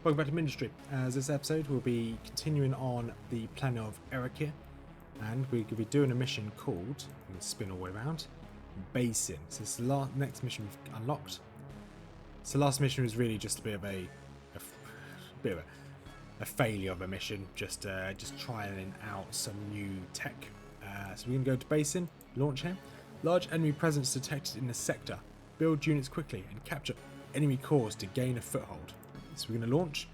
Welcome back to Mindustry. As this episode will be continuing on the planet of Erikir, and we're going to be doing a mission called, we can spin all the way around, Basin. So this is the next mission we've unlocked. So the last mission was really just a bit of a failure of a mission, just trying out some new tech. So we're going to go to Basin, launch here. Large enemy presence detected in the sector. Build units quickly and capture enemy cores to gain a foothold. So we're going to launch.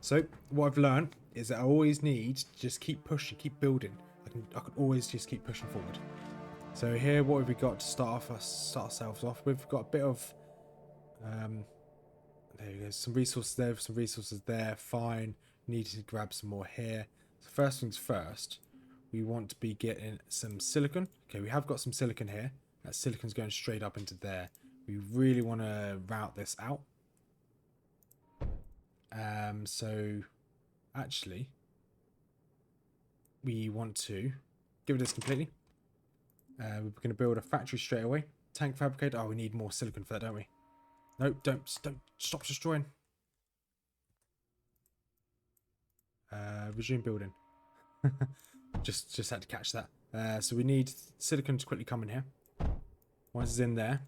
So what I've learned is that I always need to just keep pushing, keep building. I can always just keep pushing forward. So here, what have we got to start ourselves off with? We've got a bit of there you go, some resources there, fine. Need to grab some more here. So first things first, we want to be getting some silicon. Okay, we have got some silicon here. That silicon's going straight up into there. We really want to route this out. So actually we want to give it this completely. We're going to build a factory straight away. Tank fabricator. Oh, we need more silicon for that, don't we? Nope, don't stop destroying. Resume building. just had to catch that. So we need silicon to quickly come in here. Once it's in there,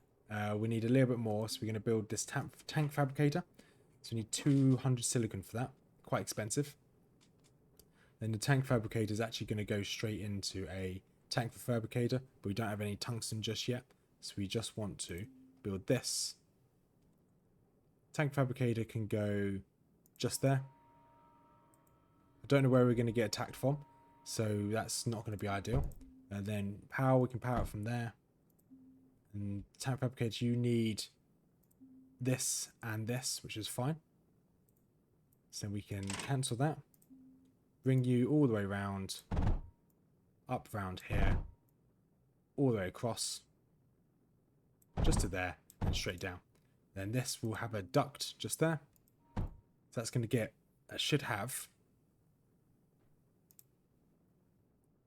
we need a little bit more, so we're going to build this tank fabricator. So we need 200 silicon for that. Quite expensive. Then the tank fabricator is actually going to go straight into a tank fabricator, but we don't have any tungsten just yet, so we just want to build this. Tank fabricator can go just there. I don't know where we're going to get attacked from, so that's not going to be ideal. And then power, we can power it from there. And tank fabricator, you need this and this, which is fine. So we can cancel that. Bring you all the way around, up round here, all the way across, just to there, and straight down. Then this will have a duct just there. So that's going to get, should have.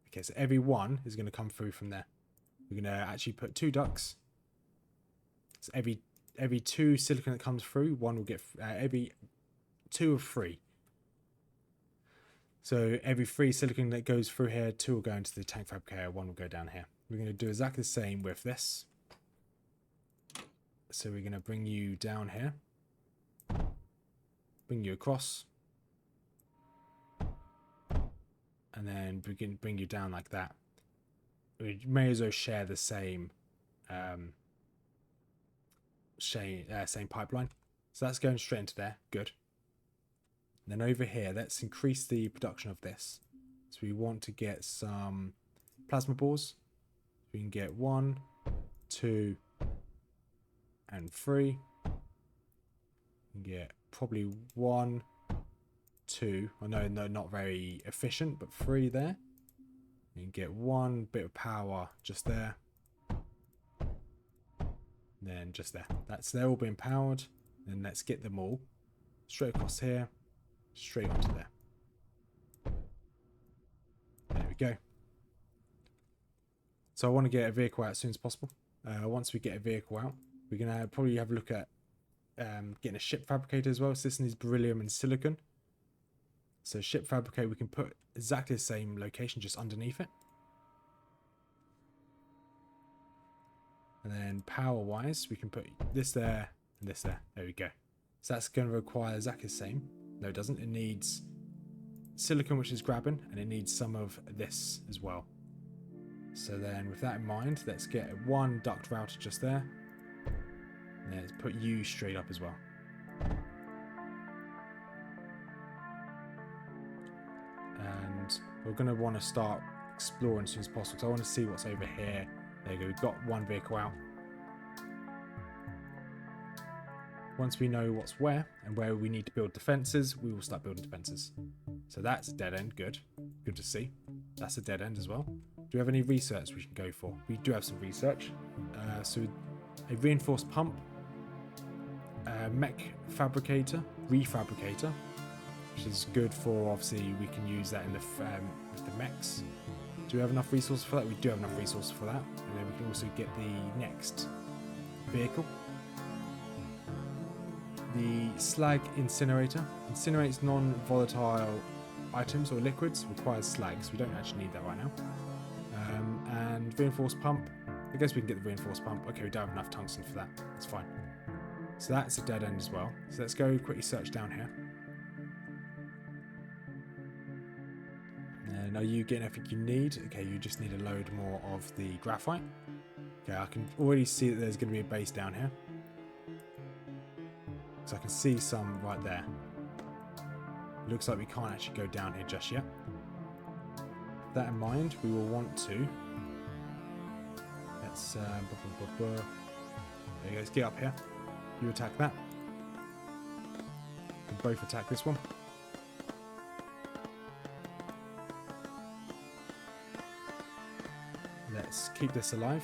Okay, so every one is going to come through from there. We're going to actually put 2 ducts. So every 2 silicon that comes through, one will get every 2 of 3. So every 3 silicon that goes through here, 2 will go into the tank fabricator, 1 will go down here. We're going to do exactly the same with this. So we're going to bring you down here, bring you across, and then bring you down like that. We may as well share the same same pipeline. So that's going straight into there. Good. And then over here, let's increase the production of this. So we want to get some plasma balls. We can get 1, 2, and 3. We can get probably 1, 2. Oh no, not very efficient, but 3 there. You can get 1 bit of power just there. Then just there. They're all being powered. Then let's get them all straight across here, straight onto there. There we go. So I want to get a vehicle out as soon as possible. Once we get a vehicle out, we're going to probably have a look at getting a ship fabricator as well. So this needs beryllium and silicon. So ship fabricator, we can put exactly the same location just underneath it. And then power wise, we can put this there and this there. There we go. So that's going to require exactly the same. No, it doesn't. It needs silicon, which is grabbing, and it needs some of this as well. So then with that in mind, let's get 1 duct router just there. And let's put you straight up as well. And we're going to want to start exploring as soon as possible. So I want to see what's over here. There you go. We've got 1 vehicle out. Once we know what's where and where we need to build defenses, we will start building defenses. So that's a dead end. Good. Good to see. That's a dead end as well. Do we have any research we can go for? We do have some research. So a reinforced pump, mech fabricator, refabricator, which is good for, obviously, we can use that in the with the mechs. Do we have enough resources for that? We do have enough resources for that. And then we can also get the next vehicle. the slag incinerator. Incinerates non-volatile items or liquids, requires slag, so we don't actually need that right now. And reinforced pump. I guess we can get the reinforced pump. Okay, we don't have enough tungsten for that. That's fine. So that's a dead end as well. So let's go quickly search down here. And are you getting everything you need? Okay, you just need a load more of the graphite. Okay, I can already see that there's going to be a base down here. So I can see some right there. It looks like we can't actually go down here just yet. With that in mind, we will want to... Let's... There you go, let's get up here. You attack that. We can both attack this one. Let's keep this alive.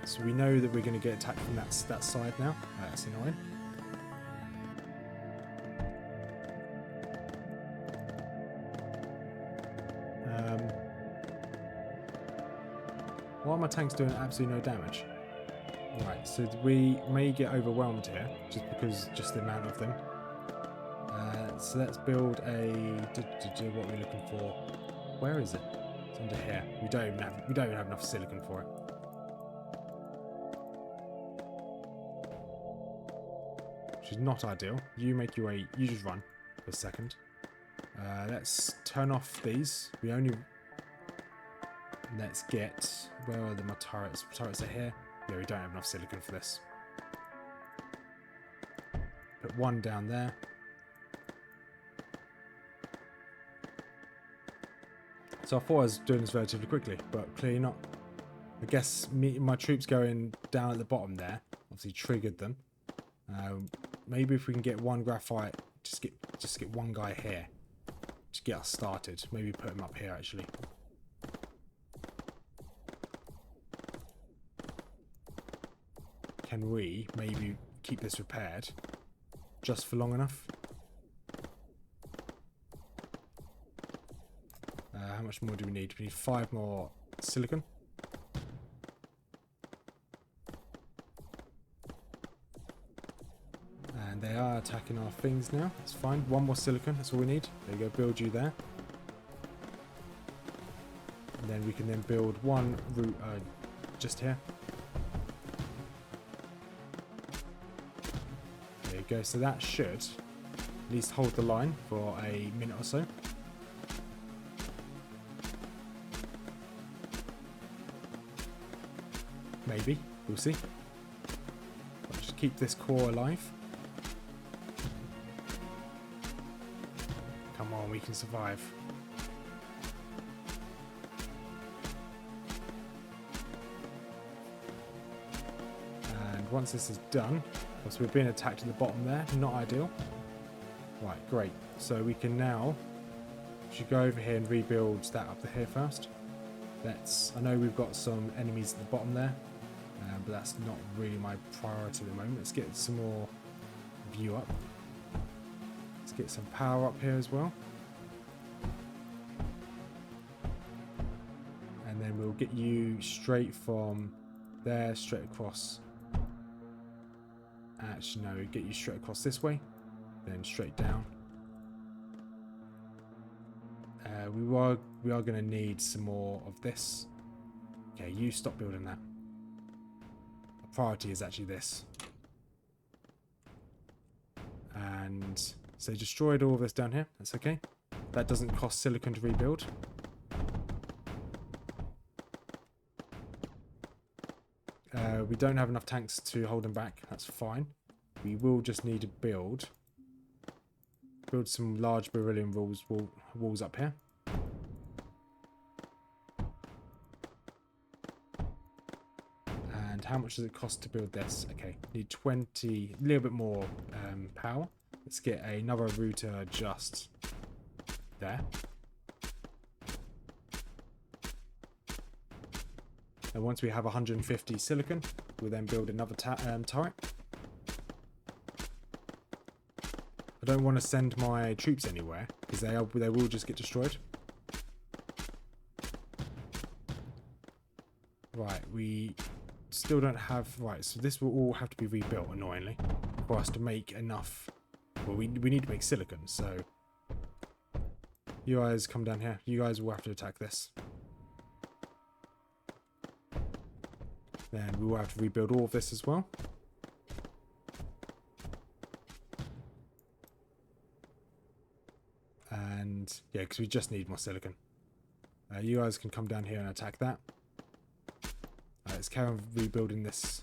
So we know that we're going to get attacked from that side now. That's annoying. Why are my tanks doing absolutely no damage? Right, so we may get overwhelmed here, just the amount of them. So let's build a... What are we looking for? Where is it? It's under here. We don't even have enough silicon for it. Which is not ideal. You make your way. You just run for a second. Let's turn off these. Let's get... Where are my turrets? Turrets are here. Yeah, we don't have enough silicon for this. Put one down there. So I thought I was doing this relatively quickly, but clearly not. I guess my troops going down at the bottom there obviously triggered them. Maybe if we can get one graphite, just get one guy here, just get us started. Maybe put him up here actually. Can we maybe keep this repaired just for long enough? How much more do we need? We need 5 more silicon. And they are attacking our things now. That's fine. 1 more silicon. That's all we need. There you go. Build you there. And then we can then build one route just here. There you go. So that should at least hold the line for a minute or so. Maybe. We'll see. I'll just keep this core alive. Come on, we can survive. And once this is done, because we're being attacked at the bottom there, not ideal. Right, great. So we can now, should go over here and rebuild that up here first. I know we've got some enemies at the bottom there. But that's not really my priority at the moment. Let's get some more view up. Let's get some power up here as well. And then we'll get you straight from there, straight across. Actually, no, get you straight across this way. Then straight down. We are going to need some more of this. Okay, you stop building that. Priority is actually this. And so destroyed all of this down here. That's okay. That doesn't cost silicon to rebuild. We don't have enough tanks to hold them back. That's fine. We will just need to build some large beryllium walls up here. How much does it cost to build this? Okay, need 20, a little bit more power. Let's get another router just there. And once we have 150 silicon, we'll then build another turret. I don't want to send my troops anywhere because they will just get destroyed. Right, we still don't have... Right, so this will all have to be rebuilt, annoyingly, for us to make enough... Well, we need to make silicon, so... You guys come down here. You guys will have to attack this. Then we will have to rebuild all of this as well. And yeah, because we just need more silicon. You guys can come down here and attack that. Let's carry on rebuilding this.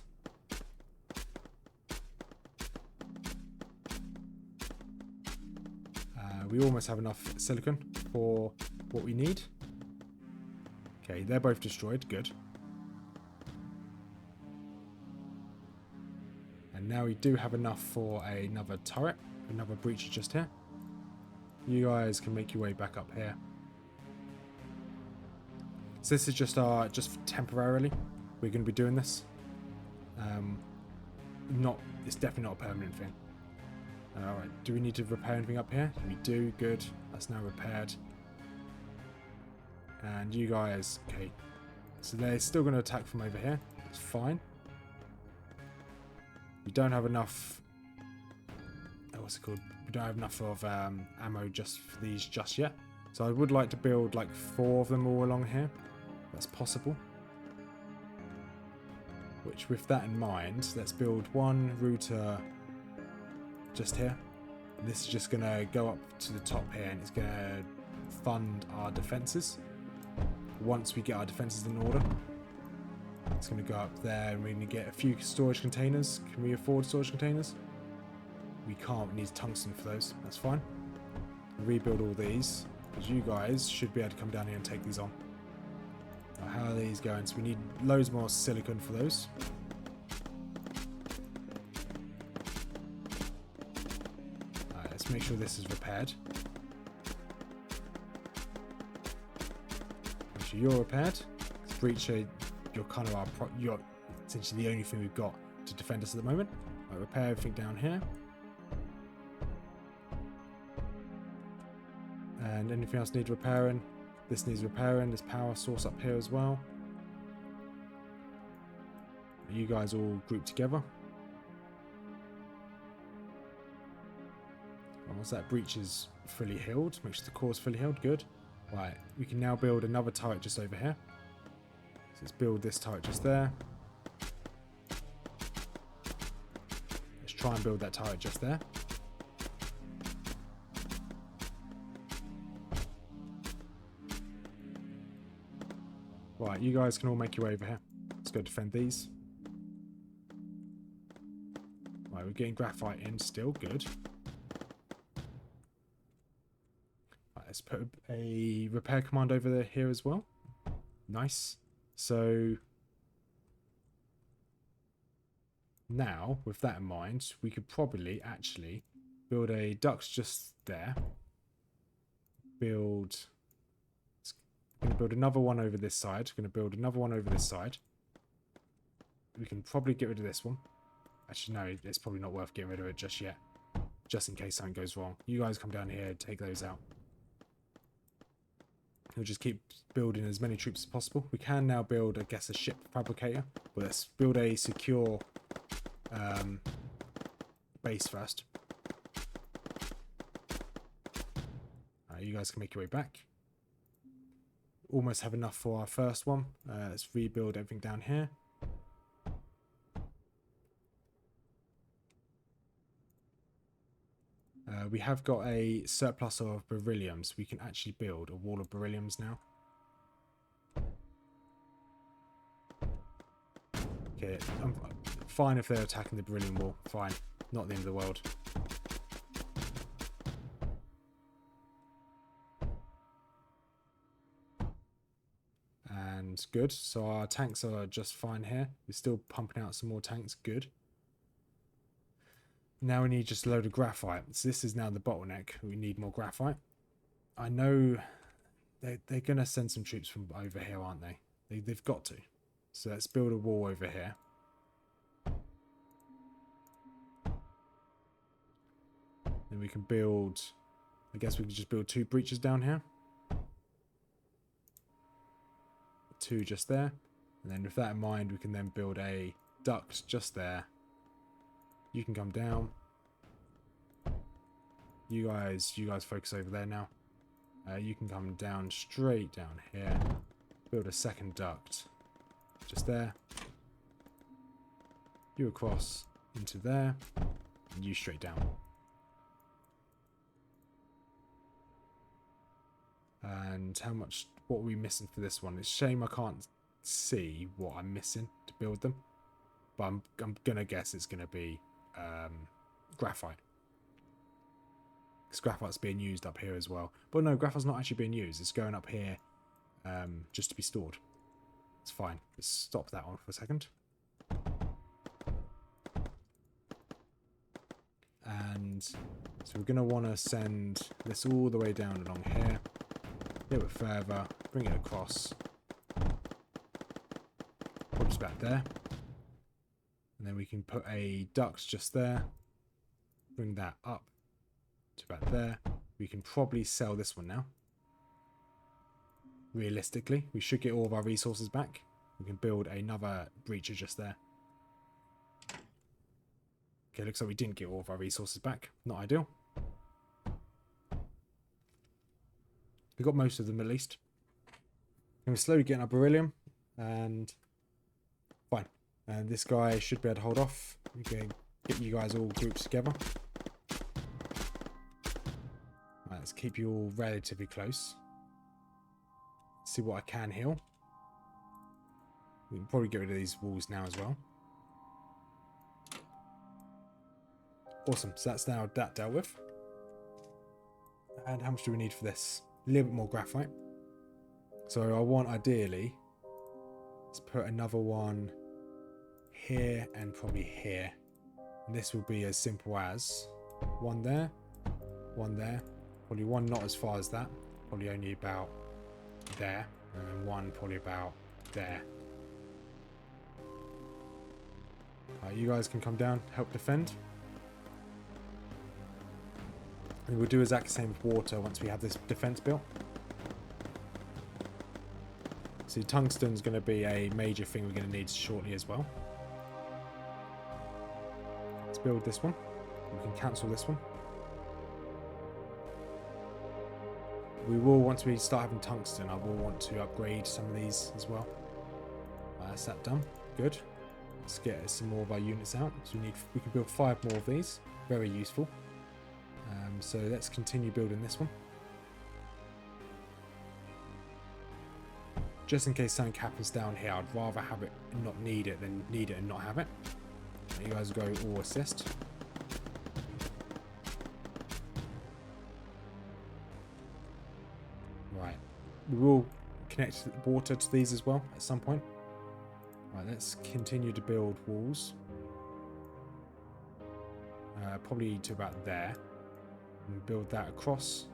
We almost have enough silicon for what we need. Okay, they're both destroyed. Good. And now we do have enough for another turret. Another breacher just here. You guys can make your way back up here. So this is just temporarily. We're going to be doing this. It's definitely not a permanent thing. Alright, do we need to repair anything up here? We do, good. That's now repaired. And you guys, okay. So they're still going to attack from over here. It's fine. We don't have enough... what's it called? We don't have enough of ammo just for these just yet. So I would like to build like 4 of them all along here. That's possible. Which, with that in mind, let's build one router just here. And this is just going to go up to the top here, and it's going to fund our defences. Once we get our defences in order, it's going to go up there, and we're going to get a few storage containers. Can we afford storage containers? We can't. We need tungsten for those. That's fine. Rebuild all these, because you guys should be able to come down here and take these on. Now, how are these going? So we need loads more silicon for those. Let's make sure this is repaired. Make sure you're repaired. Breacher, you're kind of you're essentially the only thing we've got to defend us at the moment. Right, repair everything down here. And anything else need repairing? This needs repairing. This power source up here as well. You guys all grouped together. Once that breach is fully healed, make sure the core is fully healed. Good. Right, we can now build another turret just over here. So let's build this turret just there. Let's try and build that turret just there. Right, you guys can all make your way over here. Let's go defend these. Right, we're getting graphite in still. Good. Let's put a repair command over there here as well. Nice. So now, with that in mind, we could probably actually build a duct just there. Going to build another one over this side. Going to build another one over this side. We can probably get rid of this one. Actually, no, it's probably not worth getting rid of it just yet. Just in case something goes wrong. You guys come down here and take those out. We'll just keep building as many troops as possible. We can now build, I guess, a ship fabricator. But let's build a secure base first. You guys can make your way back. Almost have enough for our first one. Let's rebuild everything down here. We have got a surplus of berylliums. We can actually build a wall of berylliums now. Okay, I'm fine if they're attacking the beryllium wall. Fine. Not the end of the world. And good. So our tanks are just fine here. We're still pumping out some more tanks. Good. Now we need just a load of graphite. So this is now the bottleneck. We need more graphite. I know they're going to send some troops from over here, aren't they? They've got to. So let's build a wall over here. Then we can build... I guess we can just build 2 breaches down here. 2 just there. And then with that in mind, we can then build a duct just there. You can come down. You guys focus over there now. You can come down straight down here. Build a second duct just there. You across into there. And you straight down. And what are we missing for this one? It's a shame I can't see what I'm missing to build them. But I'm going to guess it's going to be graphite. Because graphite's being used up here as well. But no, graphite's not actually being used. It's going up here just to be stored. It's fine. Let's stop that on for a second. And so we're going to want to send this all the way down along here. A little bit further. Bring it across. Put it back there. And then we can put a duct just there. Bring that up to about there. We can probably sell this one now. Realistically, we should get all of our resources back. We can build another breacher just there. Okay, looks like we didn't get all of our resources back. Not ideal. We got most of them at least. And we're slowly getting our beryllium. And fine. And this guy should be able to hold off. We can get you guys all grouped together. Right, let's keep you all relatively close. See what I can heal. We can probably get rid of these walls now as well. Awesome. So that's now that dealt with. And how much do we need for this? A little bit more graphite. So I want ideally, let's put another one here and probably here. And this will be as simple as one there, probably one not as far as that, probably only about there, and then one probably about there. You guys can come down, help defend. And we'll do exactly the same with water once we have this defense built. See, tungsten's going to be a major thing we're going to need shortly as well. Let's build this one. We can cancel this one. We will, once we start having tungsten, I will want to upgrade some of these as well. That's that done. Good. Let's get some more of our units out. So we can build 5 more of these. Very useful. So let's continue building this one. Just in case something happens down here, I'd rather have it and not need it than need it and not have it. You guys go all assist. Right. We will connect water to these as well at some point. Right, let's continue to build walls. Probably to about there. And build that across.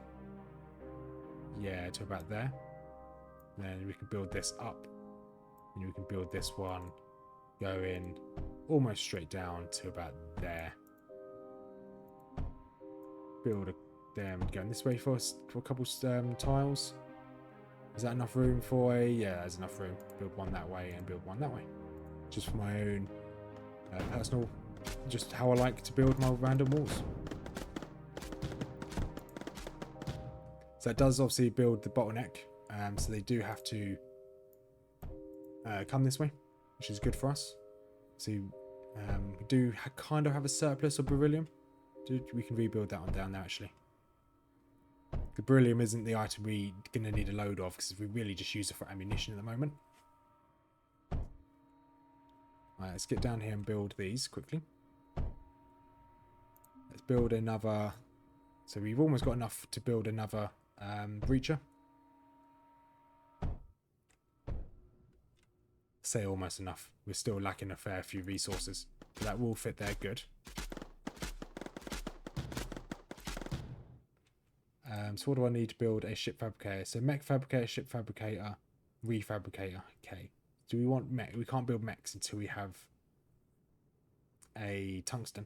Yeah, to about there. Then we can build this up. And we can build this one going almost straight down to about there. Build them going this way for a couple tiles. Is that enough room for a... Yeah, there's enough room. Build one that way and build one that way. Just for my own personal... Just how I like to build my random walls. So it does obviously build the bottleneck. So they do have to come this way, which is good for us. So we do kind of have a surplus of beryllium. We can rebuild that one down there actually. The beryllium isn't the item we're going to need a load of because we really just use it for ammunition at the moment. Right, let's get down here and build these quickly. Let's build another. So we've almost got enough to build another breacher. Say almost enough. We're still lacking a fair few resources. But that will fit there good. So what do I need to build a ship fabricator? So mech fabricator, ship fabricator, refabricator. Okay. Do we want mech? We can't build mechs until we have a tungsten.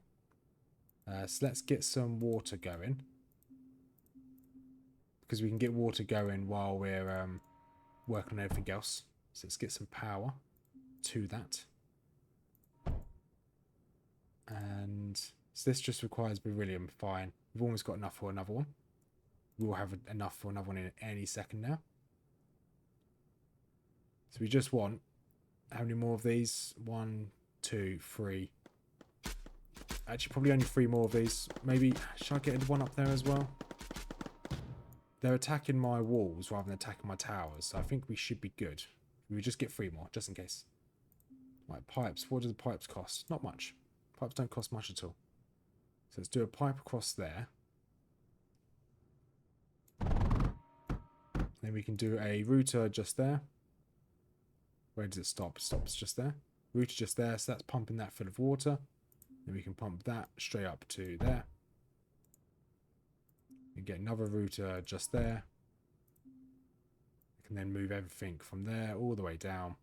So let's get some water going. Because we can get water going while we're working on everything else. So let's get some power. to that. And so this just requires beryllium. Fine. We've almost got enough for another one. We'll have enough for another one in any second now. So we just want, how many more of these? 1, 2, 3. Actually, probably only 3 more of these. Maybe, should I get one up there as well? They're attacking my walls rather than attacking my towers. So I think we should be good. We just get 3 more, just in case. Right, pipes. What do the pipes cost? Not much. Pipes don't cost much at all. So let's do a pipe across there. Then we can do a router just there. Where does it stop? It stops just there. Router just there. So that's pumping that full of water. Then we can pump that straight up to there. You get another router just there. We can then move everything from there all the way down.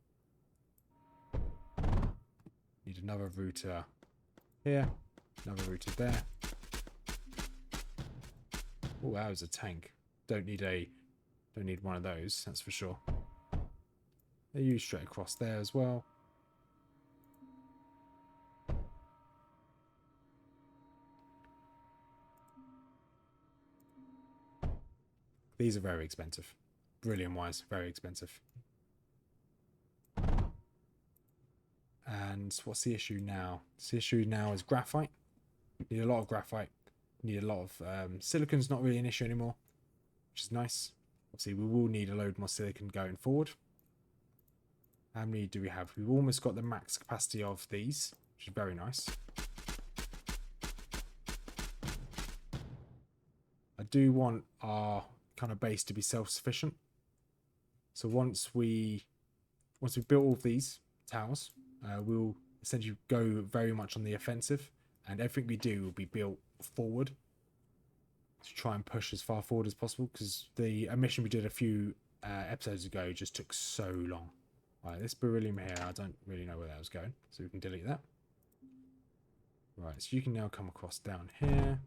Need another router here. Another router there. Oh, that was a tank. Don't need one of those, that's for sure. They use straight across there as well. These are very expensive. Beryllium wise, very expensive. And what's the issue now? The issue now is graphite. Need a lot of graphite. Need a lot of silicon's not really an issue anymore, which is nice. Obviously, we will need a load more silicon going forward. How many do we have? We've almost got the max capacity of these, which is very nice. I do want our kind of base to be self-sufficient. So once we've built all of these towers, we'll essentially go very much on the offensive, and everything we do will be built forward to try and push as far forward as possible, because the mission we did a few episodes ago just took so long. Right, this beryllium here, I don't really know where that was going, so we can delete that. Right, so you can now come across down here.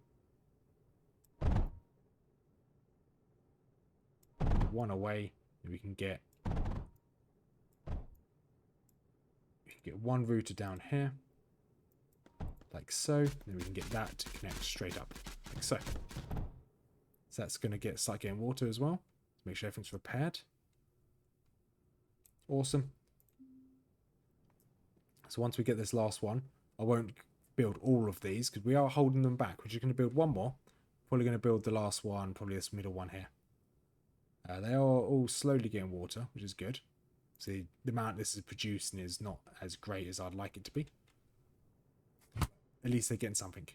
One away, and we can get one router down here, like so. Then we can get that to connect straight up, like so. So that's going to start getting water as well. Make sure everything's repaired. Awesome. So once we get this last one, I won't build all of these because we are holding them back. We're just going to build one more. Probably going to build the last one, probably this middle one here. They are all slowly getting water, which is good. See, the amount this is producing is not as great as I'd like it to be. At least they're getting something.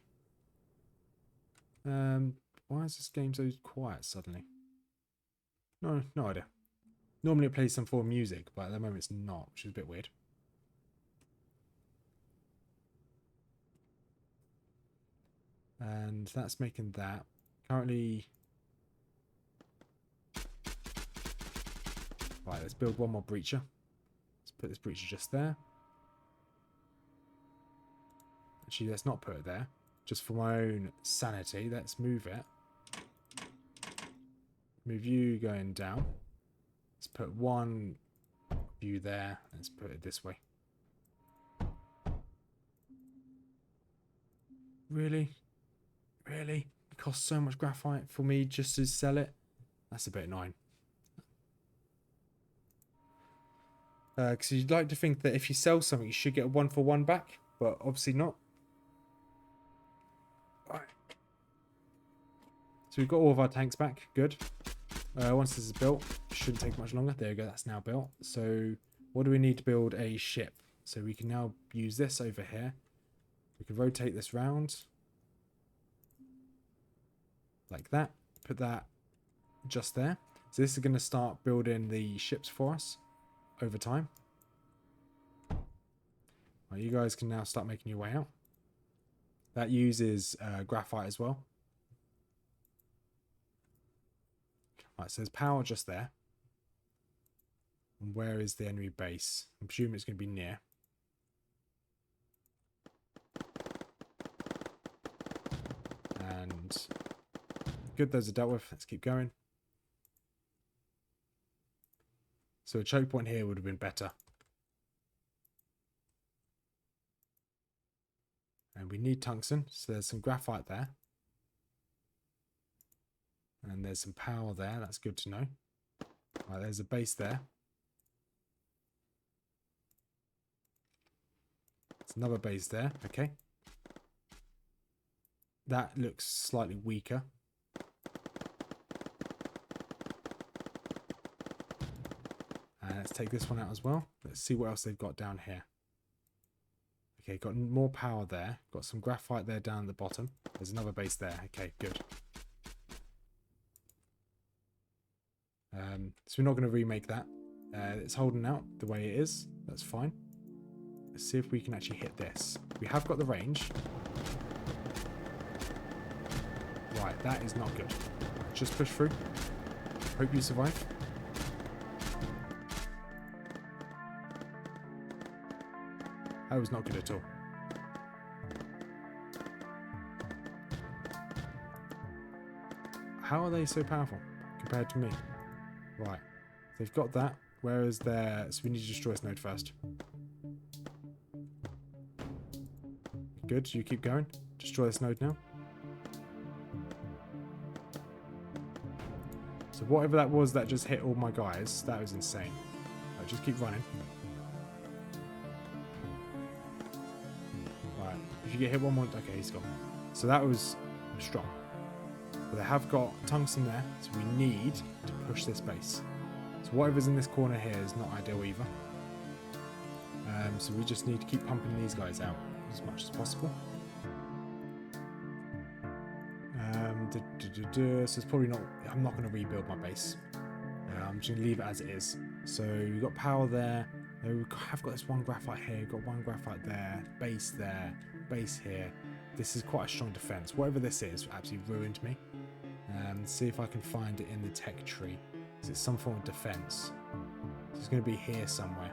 Why is this game so quiet suddenly? No idea. Normally it plays some form of music, but at the moment it's not, which is a bit weird. And that's making that. Currently... Right, let's build one more breacher. Let's put this breacher just there. Actually, let's not put it there. Just for my own sanity, let's move it. Move you going down. Let's put one view there. Let's put it this way. Really? Really? It costs so much graphite for me just to sell it? That's a bit annoying. Because you'd like to think that if you sell something, you should get a 1-for-1 back, but obviously not. Right. So we've got all of our tanks back. Good. Once this is built, shouldn't take much longer. There we go. That's now built. So what do we need to build a ship? So we can now use this over here. We can rotate this round like that. Put that just there. So this is going to start building the ships for us over time. Well, you guys can now start making your way out. That uses graphite as well. Right, so there's power just there. And where is the enemy base? I'm presuming it's going to be near. And good, those are dealt with. Let's keep going. So a choke point here would have been better. And we need tungsten, so there's some graphite there. And there's some power there, that's good to know. Right, there's a base there. There's another base there, okay. That looks slightly weaker. And let's take this one out as well. Let's see what else they've got down here. Okay, got more power there. Got some graphite there down at the bottom. There's another base there. Okay, good. So we're not going to remake that. It's holding out the way it is. That's fine. Let's see if we can actually hit this. We have got the range. Right, that is not good. Just push through. Hope you survive. That was not good at all. How are they so powerful compared to me? Right. They've got that. Where is their... So we need to destroy this node first. Good. You keep going. Destroy this node now. So whatever that was that just hit all my guys, that was insane. Right, just keep running. Right. If you get hit one more... Okay, he's gone. So that was strong. But they have got tungsten there, so we need to push this base. So whatever's in this corner here is not ideal either. So we just need to keep pumping these guys out as much as possible. So it's probably not... I'm not going to rebuild my base. I'm just going to leave it as it is. So we've got power there. We have got this one graphite here. We've got one graphite there. Base there. Base here. This is quite a strong defense. Whatever this is absolutely ruined me. See if I can find it in the tech tree. Is it some form of defense? It's going to be here somewhere.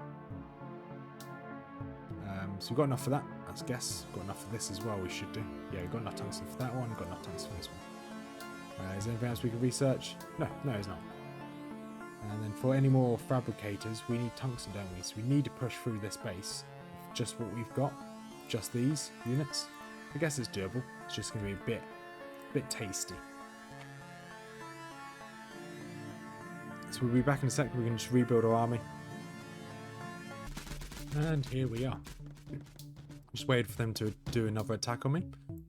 So we've got enough for that, let's guess. Got enough for this as well, we should do. Yeah, we've got enough tungsten for that one, got enough tungsten for this one. Is there anything else we can research? No, there's not. And then for any more fabricators, we need tungsten, don't we? So we need to push through this base. Just what we've got, just these units. I guess it's doable. It's just going to be a bit tasty. So we'll be back in a sec. We can just rebuild our army. And here we are. Just waited for them to do another attack on me.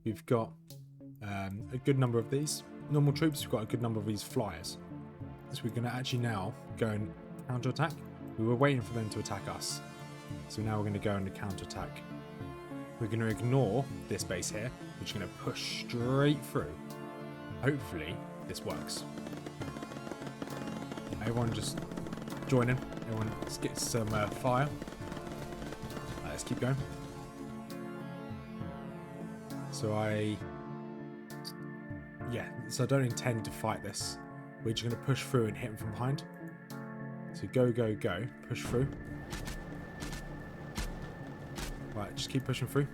We've got a good number of these normal troops. We've got a good number of these flyers. So we're going to actually now go and counter-attack. We were waiting for them to attack us. So now we're going to go and counter-attack. We're going to ignore this base here. We're just going to push straight through. Hopefully this works. Everyone just join in. Everyone gets some fire. Let's keep going. So I don't intend to fight this. We're just going to push through and hit them from behind. So go, go, go. Push through. Right, just keep pushing through.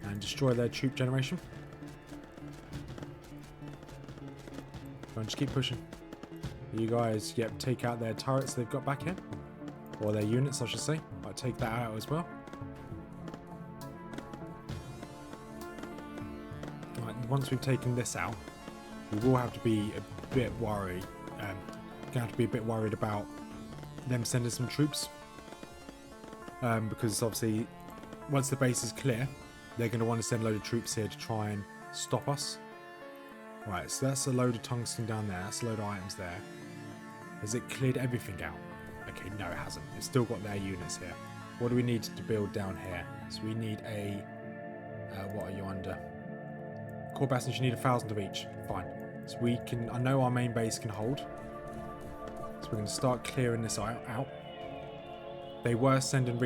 And destroy their troop generation. Go on, just keep pushing. You guys, take out their turrets they've got back here. Or their units, I should say. I'll take that out as well. Right, once we've taken this out, we will have to be a bit worried. Going to have to be a bit worried about them sending some troops. Because obviously, once the base is clear, they're going to want to send a load of troops here to try and stop us. Right, so that's a load of tungsten down there. That's a load of items there. Has it cleared everything out? Okay, no, it hasn't. It's still got their units here. What do we need to build down here? So we need a... what are you under? Core bastions, you need 1,000 of each. Fine. So we can... I know our main base can hold. So we're going to start clearing this out. They were sending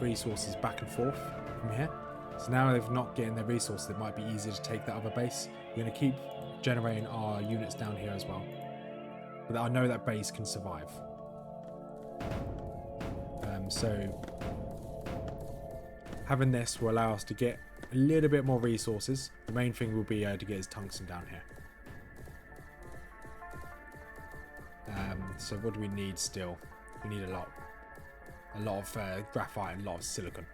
resources back and forth from here. So now they're not getting their resources. It might be easier to take that other base. We're going to keep generating our units down here as well. But I know that base can survive. So having this will allow us to get a little bit more resources. The main thing will be to get his tungsten down here. So what do we need still? We need a lot of graphite and a lot of silicon.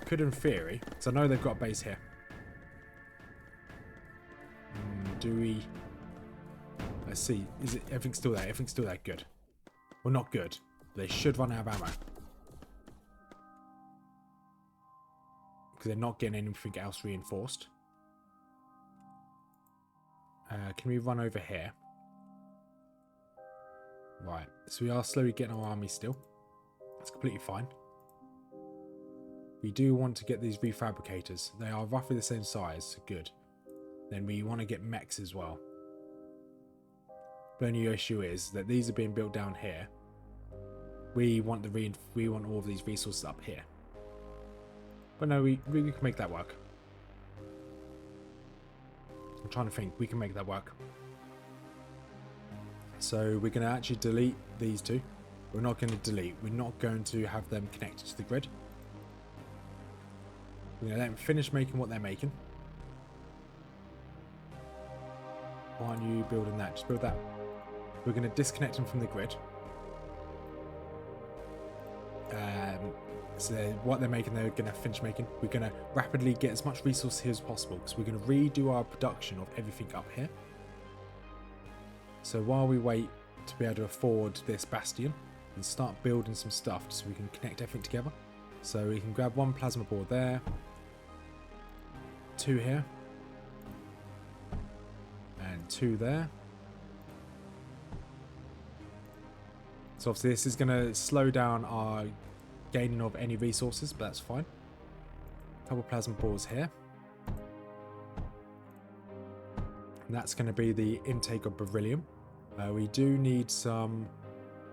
could, in theory, because I know they've got a base here. Do we... Let's see. Is it... Everything's still there. Everything's still there. Good. Well, not good. They should run out of ammo. Because they're not getting anything else reinforced. Can we run over here? Right. So we are slowly getting our army still. That's completely fine. We do want to get these refabricators. They are roughly the same size. So good. Then we want to get mechs as well. The only issue is that these are being built down here. We want all of these resources up here. But no, we can make that work. I'm trying to think. We can make that work. So we're going to actually delete these two. We're not going to delete. We're not going to have them connected to the grid. We're going to let them finish making what they're making. Why aren't you building that? Just build that. We're going to disconnect them from the grid. So what they're making, they're going to finish making. We're going to rapidly get as much resource here as possible because we're going to redo our production of everything up here. So while we wait to be able to afford this bastion and start building some stuff so we can connect everything together. So we can grab one plasma board there, 2 here, and 2 there. So obviously this is going to slow down our gaining of any resources, but that's fine. A couple plasma boards here. And that's going to be the intake of beryllium. We do need some...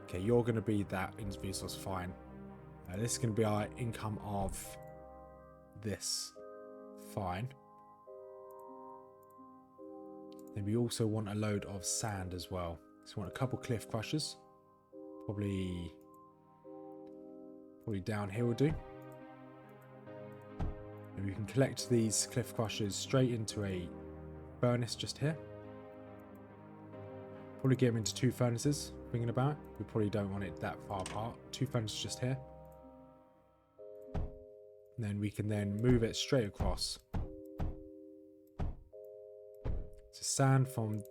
Okay, you're going to be that resource, fine. This is going to be our income of this, fine. Then we also want a load of sand as well. So we want a couple cliff crushers. Probably down here will do. And we can collect these cliff crushers straight into a furnace just here. Probably get them into 2 furnaces, thinking about it. We probably don't want it that far apart. 2 furnaces just here. And then we can then move it straight across. So sand from...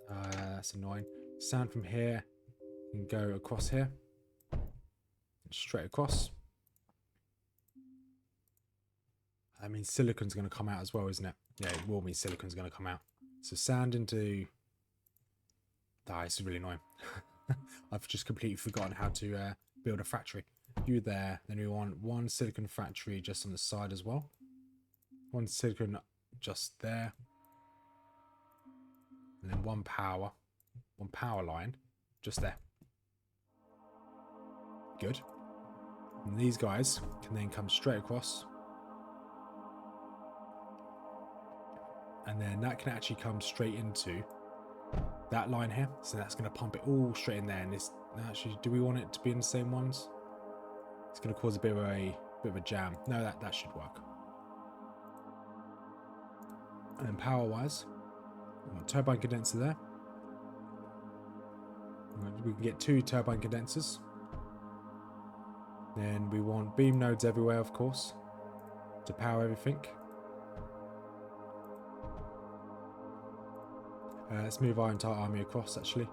that's annoying. Sand from here can go across here. Straight across. I mean, silicon's going to come out as well, isn't it? Yeah, it will mean silicon's going to come out. So sand into... Ah, this is really annoying. I've just completely forgotten how to build a factory. You there. Then we want 1 silicon factory just on the side as well. 1 silicon just there. And then 1 power line just there. Good. And these guys can then come straight across. And then that can actually come straight into that line here. So that's going to pump it all straight in there. And this actually, do we want it to be in the same ones? It's going to cause a bit of a jam. No, that should work. And then power wise, we want a turbine condenser there. We can get 2 turbine condensers. Then we want beam nodes everywhere, of course, to power everything. Let's move our entire army across, actually.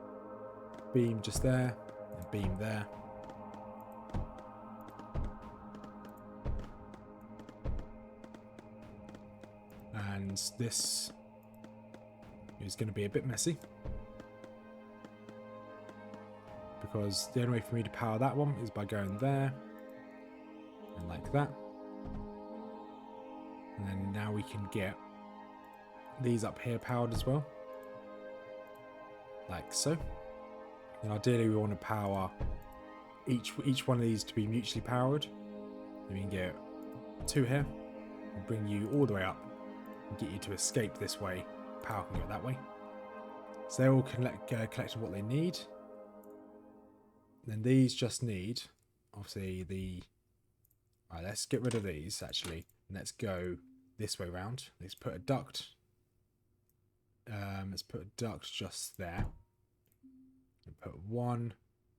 Beam just there, and beam there. And this is going to be a bit messy. Because the only way for me to power that one is by going there. And like that. And then now we can get these up here powered as well. Like so. And ideally we want to power each one of these to be mutually powered. And we can get 2 here. And bring you all the way up. And get you to escape this way. Power can go that way. So they're all collecting what they need. Then these just need, obviously, the... Right, let's get rid of these, actually. And let's go this way round. Let's put a duct. Let's put a duct just there. And put 1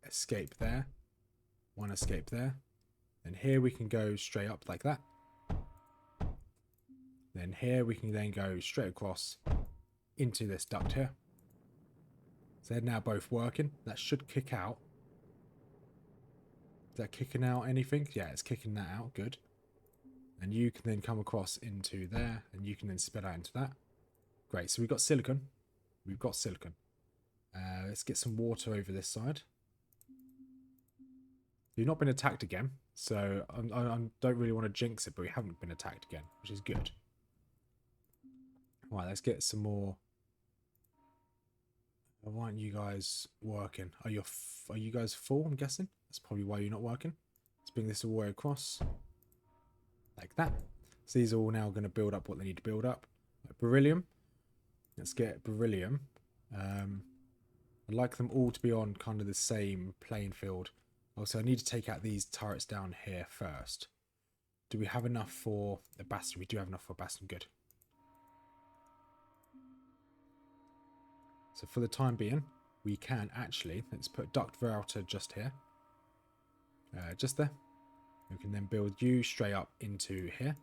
escape there. 1 escape there. And here we can go straight up like that. then here we can then go straight across into this duct here. So they're now both working. That should kick out. Is that kicking out anything? Yeah, it's kicking that out. Good. And you can then come across into there, and you can then spit out into that. Great. So we've got silicon. We've got silicon. Let's get some water over this side. You've not been attacked again, so I don't really want to jinx it, but we haven't been attacked again, which is good. Right, let's get some more. Why aren't you guys working? Are you guys full, I'm guessing? That's probably why you're not working. Let's bring this all the way across. Like that. So these are all now going to build up what they need to build up. Like beryllium. Let's get beryllium. I'd like them all to be on kind of the same playing field. Also, I need to take out these turrets down here first. Do we have enough for a bastion? We do have enough for a bastion. Good. So for the time being, we can actually, let's put duct router just here. Just there. We can then build you straight up into here.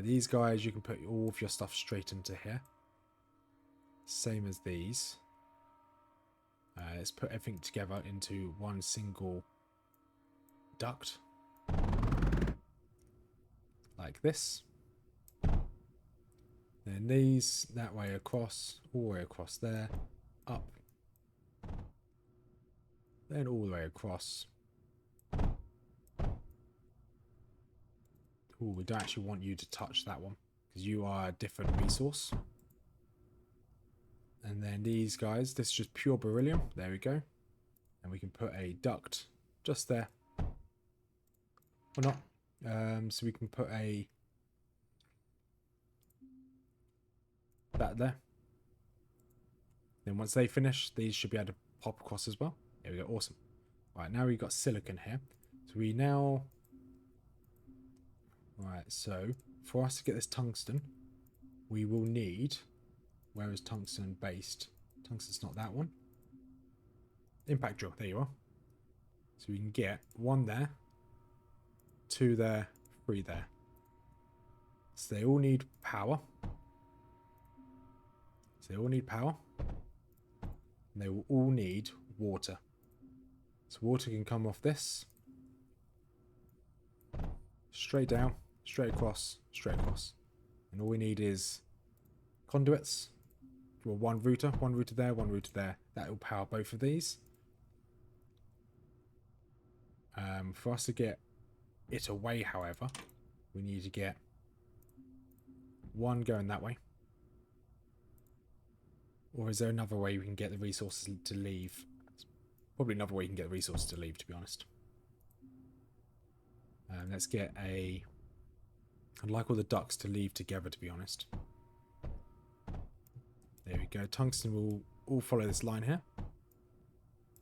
These guys, you can put all of your stuff straight into here. Same as these. Let's put everything together into one single duct. Like this. Then these, that way across, all the way across there, up. Then all the way across. Oh, we don't actually want you to touch that one, because you are a different resource. And then these guys, this is just pure beryllium. There we go. And we can put a duct just there. Or not. So we can put that there. Then once they finish, these should be able to pop across as well. There we go. Awesome. Right, now we've got silicon here. So we now... Right, so for us to get this tungsten, we will need... Where is tungsten based? Tungsten's not that one. Impact drill. There you are. So we can get 1 there, 2 there, 3 there. So they all need power. And they will all need water. So water can come off this. Straight down, straight across, straight across. And all we need is conduits. Well, one router there, one router there. That will power both of these. For us to get it away, however, we need to get one going that way. Or is there another way we can get the resources to leave? Probably another way you can get the resources to leave, to be honest. Let's get a... I'd like all the ducts to leave together, to be honest. There we go. Tungsten will all follow this line here.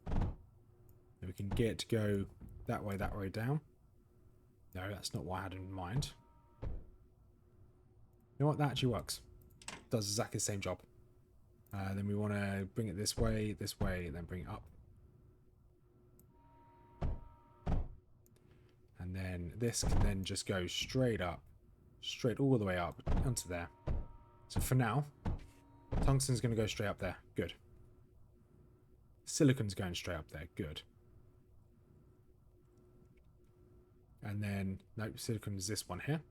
Then we can get it to go that way down. No, that's not what I had in mind. You know what? That actually works. Does exactly the same job. Then we want to bring it this way, and then bring it up. And then this can then just go straight up, straight all the way up onto there. So for now, tungsten's going to go straight up there. Good. Silicon's going straight up there. Good. And then, nope, silicon is this one here.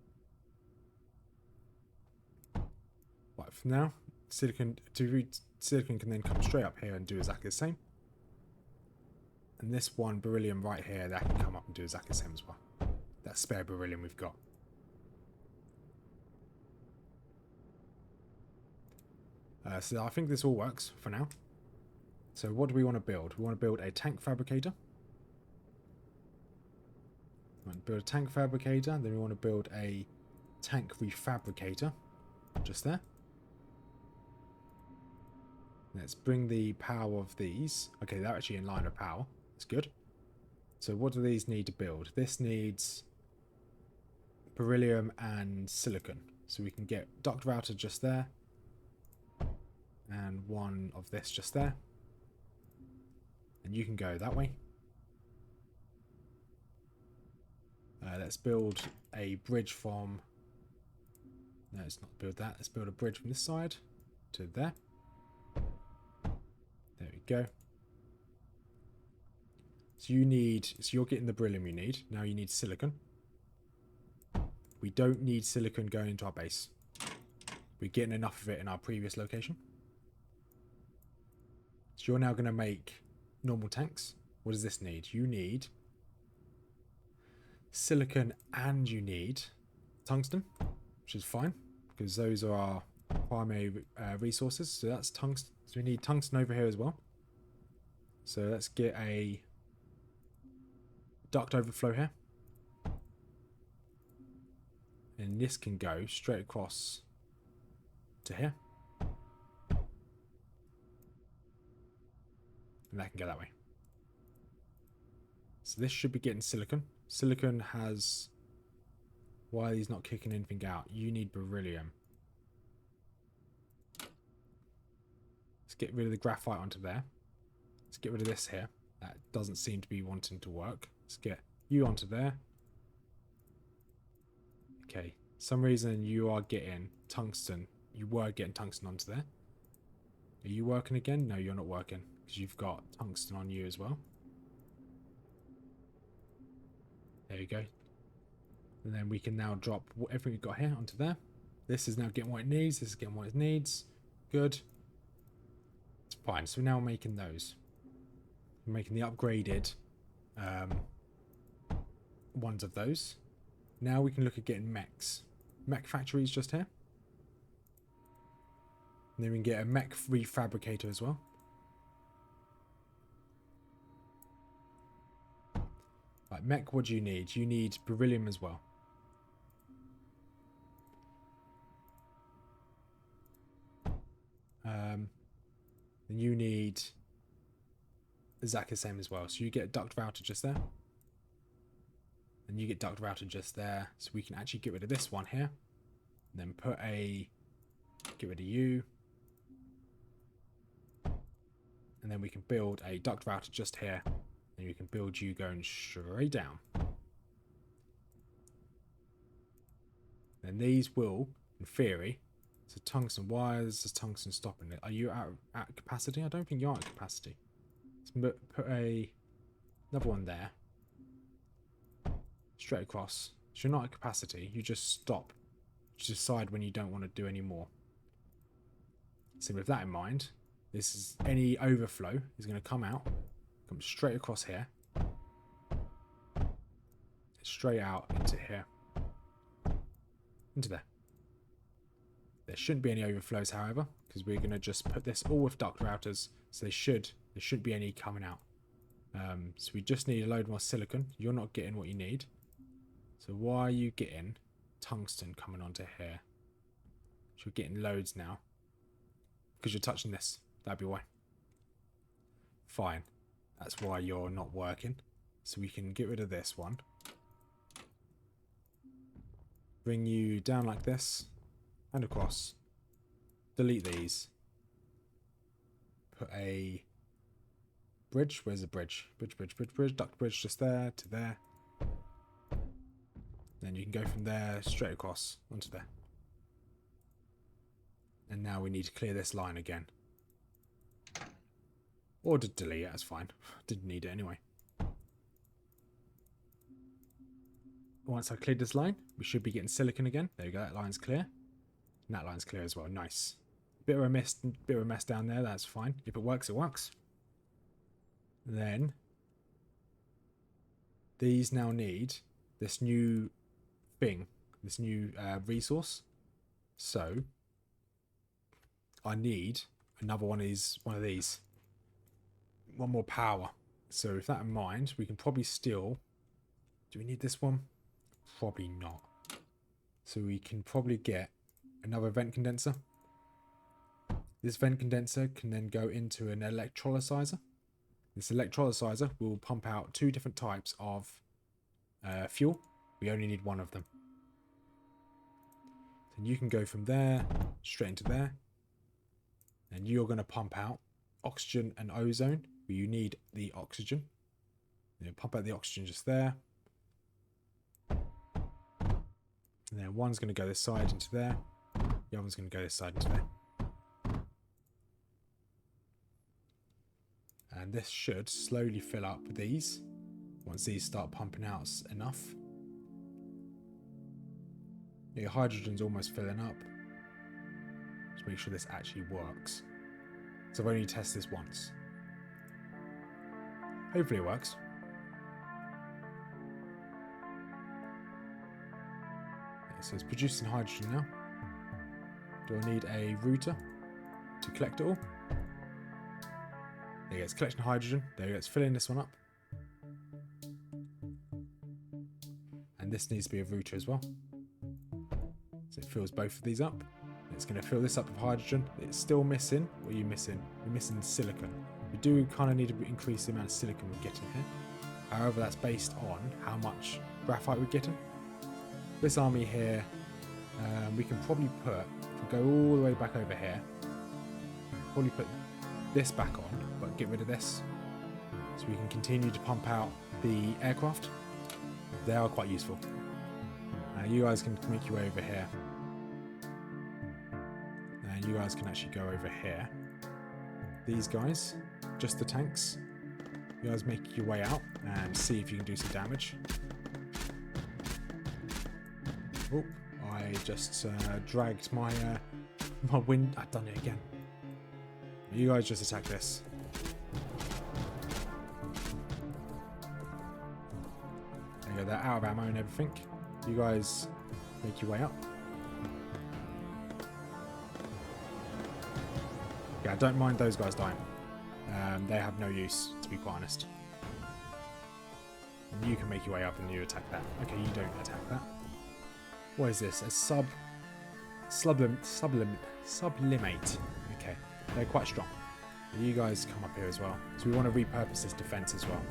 Right, for now, silicon can then come straight up here and do exactly the same. And this one, beryllium right here, that can come up and do exactly the same as well. That spare beryllium we've got. So I think this all works for now. So what do we want to build? We want to build a tank fabricator. We want to build a tank fabricator. Then we want to build a tank refabricator. Just there. Let's bring the power of these. Okay, they're actually in line with power. That's good. So what do these need to build? This needs beryllium and silicon. So we can get duct router just there. And one of this just there. And you can go that way. Let's build a bridge from No, let's not build that. Let's build a bridge from this side to there. There we go. So you're getting the beryllium you need. Now you need silicon. We don't need silicon going into our base. We're getting enough of it in our previous location. So you're now going to make normal tanks. What does this need? You need silicon and you need tungsten, which is fine because those are our primary resources. So that's tungsten. So we need tungsten over here as well. So let's get a duct overflow here. And this can go straight across to here. And that can go that way. So this should be getting silicon. Silicon has... Why are these not kicking anything out? You need beryllium. Let's get rid of the graphite onto there. Let's get rid of this here. That doesn't seem to be wanting to work. Let's get you onto there. Okay. Some reason you are getting tungsten. You were getting tungsten onto there. Are you working again? No, you're not working. Because you've got tungsten on you as well. There you go. And then we can now drop everything we've got here onto there. This is now getting what it needs. This is getting what it needs. Good. It's fine. So we're now making those. We're making the upgraded ones of those. Now we can look at getting mechs. Mech factories just here. And then we can get a mech refabricator as well. Right, mech, what do you need? You need beryllium as well. And you need exactly the same as well. So you get a duct router just there. And you get duct router just there. So we can actually get rid of this one here. And then put a... Get rid of you. And then we can build a duct router just here. And you can build you going straight down. Then these will, in theory... So tungsten, why is this tungsten stopping it? Are you at capacity? I don't think you're at capacity. Let's put another one there. Straight across. So you're not at capacity. You just stop. You decide when you don't want to do any more. So with that in mind, this is any overflow is going to come out. Come straight across here. Straight out into here. Into there. There shouldn't be any overflows, however, because we're going to just put this all with duct routers, so there shouldn't be any coming out. So we just need a load more silicon. You're not getting what you need. So why are you getting tungsten coming onto here? So you're getting loads now. Because you're touching this. That'd be why. Fine. That's why you're not working. So we can get rid of this one. Bring you down like this. And across. Delete these. Put a bridge. Where's the bridge? Bridge. Duct bridge just there to there. Then you can go from there straight across onto there. And now we need to clear this line again. Or to delete it, that's fine. Didn't need it anyway. Once I cleared this line, we should be getting silicon again. There you go, that line's clear. And that line's clear as well. Nice. Bit of a mess down there. That's fine. If it works, it works. Then these now need this new thing, this new resource. So I need another one of these. One more power. So with that in mind, we can probably steal. Do we need this one? Probably not. So we can probably get another vent condenser. This vent condenser can then go into an electrolyzer. This electrolyzer will pump out 2 different types of fuel. We only need one of them. Then you can go from there straight into there. And you're going to pump out oxygen and ozone. But you need the oxygen. You pump out the oxygen just there. And then one's going to go this side into there. The other one's going to go this side instead. And this should slowly fill up with these. Once these start pumping out enough. Your hydrogen's almost filling up. Just make sure this actually works. So I've only tested this once. Hopefully it works. So it's producing hydrogen now. Do I need a router to collect it all? There you go, it's collecting hydrogen. There you go, it's filling this one up. And this needs to be a router as well. So it fills both of these up. It's going to fill this up with hydrogen. It's still missing. What are you missing? You're missing silicon. We do kind of need to increase the amount of silicon we're getting here. However, that's based on how much graphite we're getting. This army here, we can probably put, if we go all the way back over here, probably put this back on, but get rid of this. So we can continue to pump out the aircraft. They are quite useful. You guys can make your way over here. And you guys can actually go over here. These guys, just the tanks. You guys make your way out and see if you can do some damage. Oh, I just dragged my my wind. I've done it again. You guys just attack this. There you go, they're out of ammo and everything. You guys make your way up. Yeah, I don't mind those guys dying. They have no use, to be quite honest. And you can make your way up and you attack that. Okay, you don't attack that. What is this? A sublimate. Okay, they're quite strong. You guys come up here as well. So we want to repurpose this defense as well.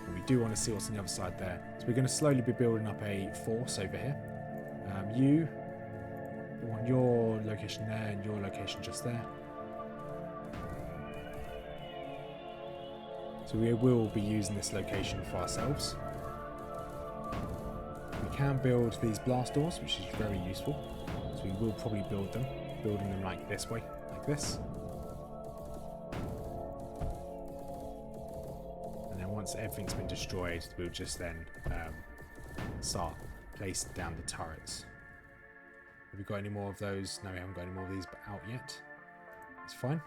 And we do want to see what's on the other side there. So we're going to slowly be building up a force over here. You want your location there and your location just there. So we will be using this location for ourselves. We can build these blast doors, which is very useful. So we will probably build them, building them like this way, like this. And then once everything's been destroyed, we'll just then start placing down the turrets. Have we got any more of those? No, we haven't got any more of these out yet. It's fine.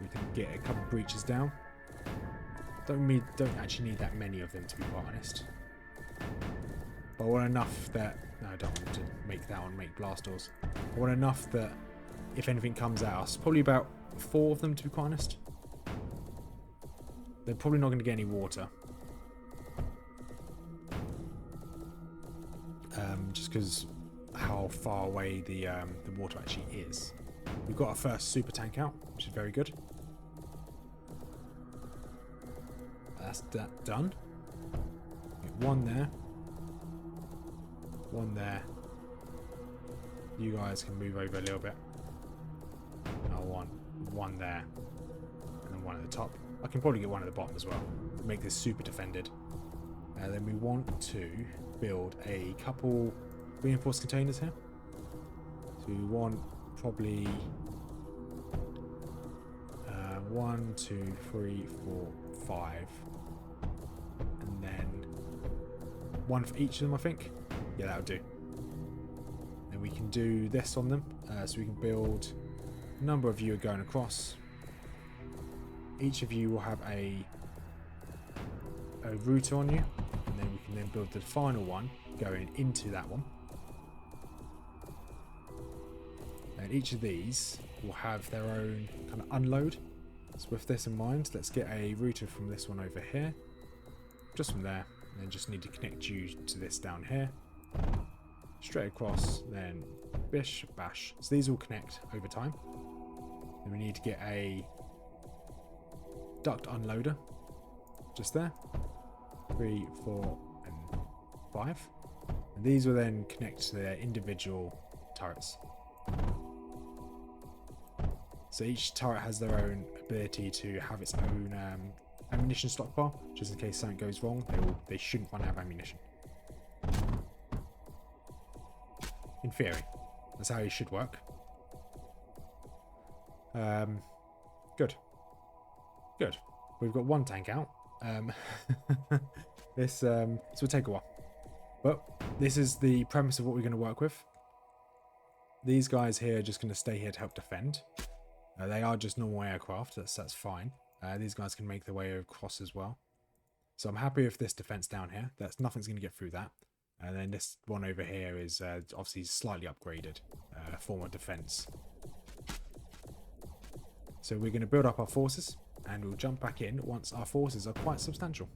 We can get a couple of breaches down. Don't actually need that many of them, to be quite honest. But I want enough that... No, I don't want to make that one make blast doors. I want enough that if anything comes at us, probably about 4 of them, to be quite honest. They're probably not going to get any water. Just because how far away the water actually is. We've got our first super tank out, which is very good. That's that done. One there. One there. You guys can move over a little bit. I want one there. And then one at the top. I can probably get one at the bottom as well. Make this super defended. Then we want to build a couple reinforced containers here. So we want probably 1, 2, 3, 4, 5. And then one for each of them, I think. Yeah, that'll do. Then we can do this on them. So we can build a number of you are going across. Each of you will have a router on you. And then we can then build the final one going into that one. And each of these will have their own kind of unload. So with this in mind, let's get a router from this one over here. Just from there. And then just need to connect you to this down here. Straight across, then bish, bash. So these will connect over time. Then we need to get a duct unloader. Just there. 3, 4, and 5. And these will then connect to their individual turrets. So each turret has their own ability to have its own ammunition stockpile, just in case something goes wrong. They shouldn't run out of ammunition. In theory. That's how it should work. Good. Good. We've got one tank out. This will take a while. But this is the premise of what we're going to work with. These guys here are just going to stay here to help defend. They are just normal aircraft. That's fine. These guys can make their way across as well. So I'm happy with this defense down here. Nothing's going to get through that. And then this one over here is obviously slightly upgraded form of defense. So we're going to build up our forces and we'll jump back in once our forces are quite substantial.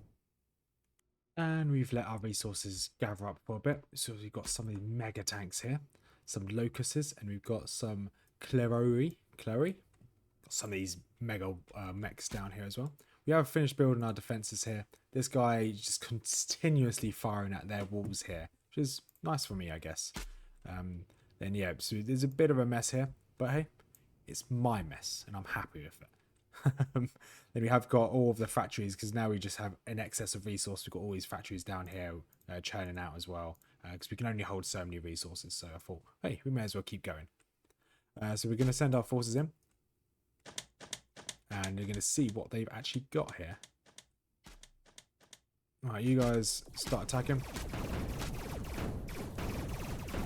And we've let our resources gather up for a bit. So we've got some of these mega tanks here, some locusts, and we've got some Cleroi. Got some of these mega mechs down here as well. We have finished building our defenses here. This guy just continuously firing at their walls here, which is nice for me, I guess. Then yeah, so there's a bit of a mess here, but hey, it's my mess and I'm happy with it. Then we have got all of the factories because now we just have an excess of resource. We've got all these factories down here churning out as well because we can only hold so many resources. So I thought, hey, we may as well keep going. So we're going to send our forces in and we're going to see what they've actually got here. Alright, you guys start attacking.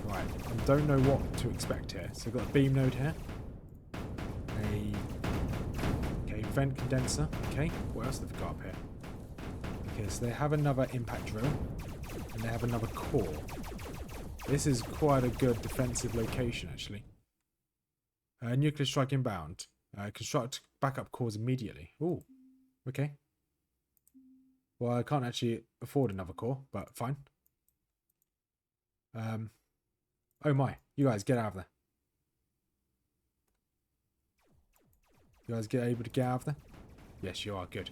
Right, I don't know what to expect here. So we've got a beam node here. Okay, vent condenser. Okay, what else have they got up here? Okay, so they have another impact drill. And they have another core. This is quite a good defensive location, actually. Nuclear strike inbound. Construct backup cores immediately. Ooh, okay. Well, I can't actually afford another core, but fine. Oh my, you guys get out of there. You guys able to get out of there? Yes, you are. Good.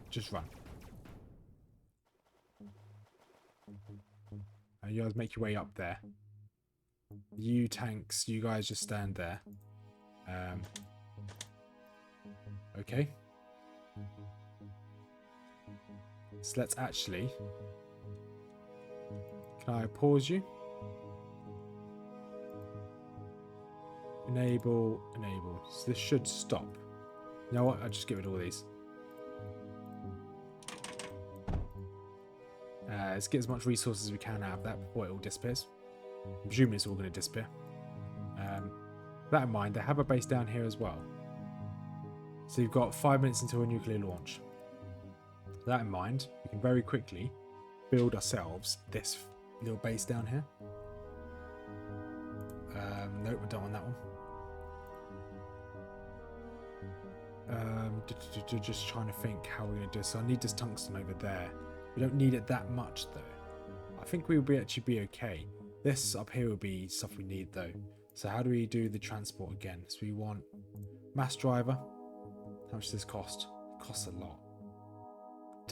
Just run. And you guys make your way up there. You tanks, you guys just stand there. Okay. So let's actually... Can I pause you? Enable. So this should stop. You know what? I'll just get rid of all these. Let's get as much resources as we can out of that before it all disappears. I'm presuming it's all going to disappear. That in mind, they have a base down here as well. So you've got 5 minutes until a nuclear launch. That in mind, we can very quickly build ourselves this little base down here. Nope, I don't want that one. Just trying to think how we're going to do this. So I need this tungsten over there. We don't need it that much though. I think we will actually be okay. This up here will be stuff we need though. So how do we do the transport again? So we want mass driver. How much does this cost? It costs a lot.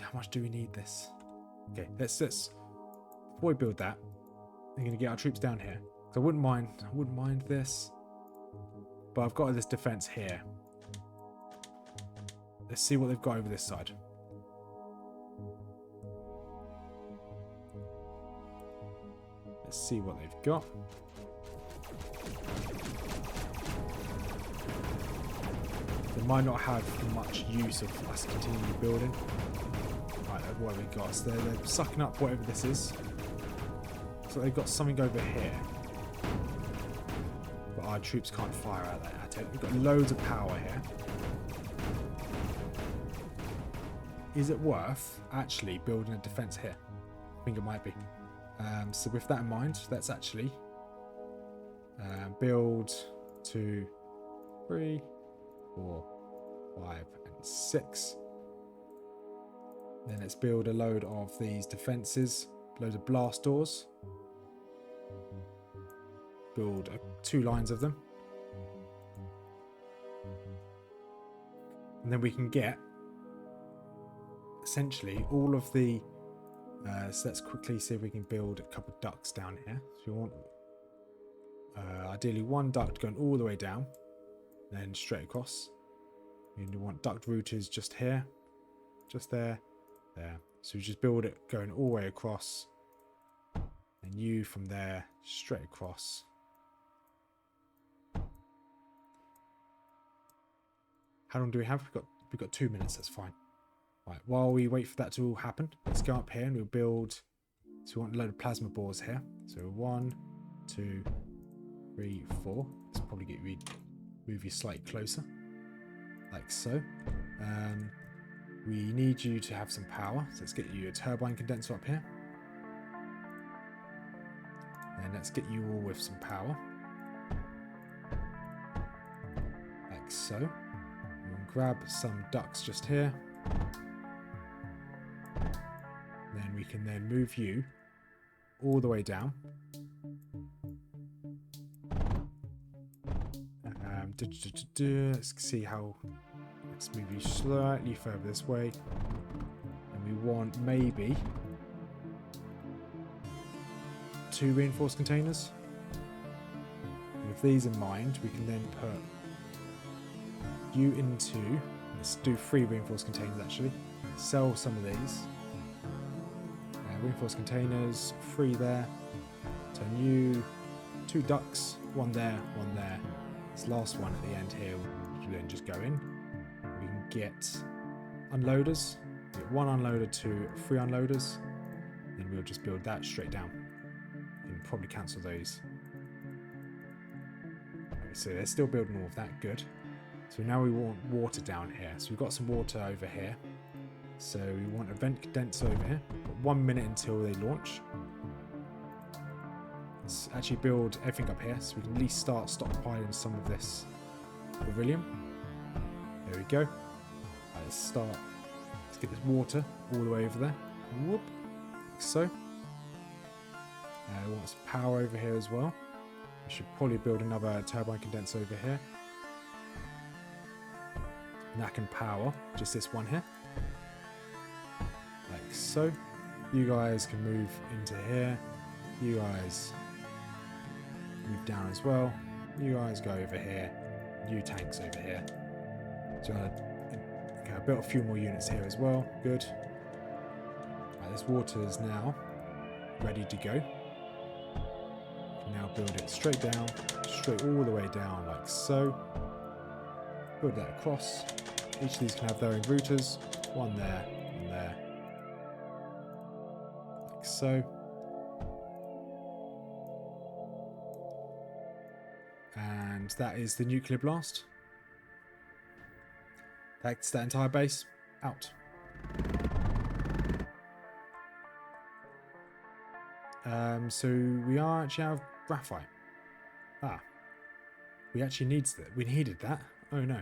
How much do we need this? Okay, let's before we build that, we're going to get our troops down here. So I wouldn't mind this. But I've got this defense here. Let's see what they've got over this side. Let's see what they've got. They might not have much use of us continuing building. Right, what have we got? So they're sucking up whatever this is. So they've got something over here. But our troops can't fire out that at it. We've got loads of power here. Is it worth actually building a defense here? I think it might be. So with that in mind, let's actually build 2, 3, 4, 5, and 6. Then let's build a load of these defenses, loads of blast doors. Build 2 lines of them. And then we can get essentially all of the so let's quickly see if we can build a couple of ducts down here. So we want ideally 1 duct going all the way down, then straight across. We want duct routers just here, just there. So we just build it going all the way across. And you from there straight across. How long do we have? We've got 2 minutes. That's fine. Right. While we wait for that to all happen, let's go up here and we'll build. So we want a load of plasma bores here. So 1, 2, 3, 4. Let's probably move you slightly closer, like so. We need you to have some power. So let's get you a turbine condenser up here. And let's get you all with some power. Like so. We'll grab some ducts just here. Then we can then move you all the way down. Let's see how. Let's move you slightly further this way. And we want maybe 2 reinforced containers. With these in mind, we can then put you into. Let's do 3 reinforced containers actually. Sell some of these. Reinforced containers, 3 there. Turn you 2 ducts, 1 there, 1 there. This last one at the end here, we'll then just go in. We can get unloaders. We get 1 unloader to 3 unloaders. Then we'll just build that straight down. We can probably cancel those. Okay, so they're still building all of that. Good. So now we want water down here. So we've got some water over here. So we want a vent condenser over here. Got 1 minute until they launch. Let's actually build everything up here so we can at least start stockpiling some of this beryllium. There we go. Right, let's start. Let's get this water all the way over there. Whoop. Like so. We want some power over here as well. We should probably build another turbine condenser over here. And that can power just this one here. Like so. You guys can move into here. You guys move down as well. You guys go over here. You tanks over here. So I built a few more units here as well. Good. Right, this water is now ready to go. Now build it straight down, straight all the way down like so. Build that across. Each of these can have their own routers. 1 there, 1 there. Like so. And that is the nuclear blast. That's that entire base out. So we are actually out of graphite. We actually needed that. Oh no.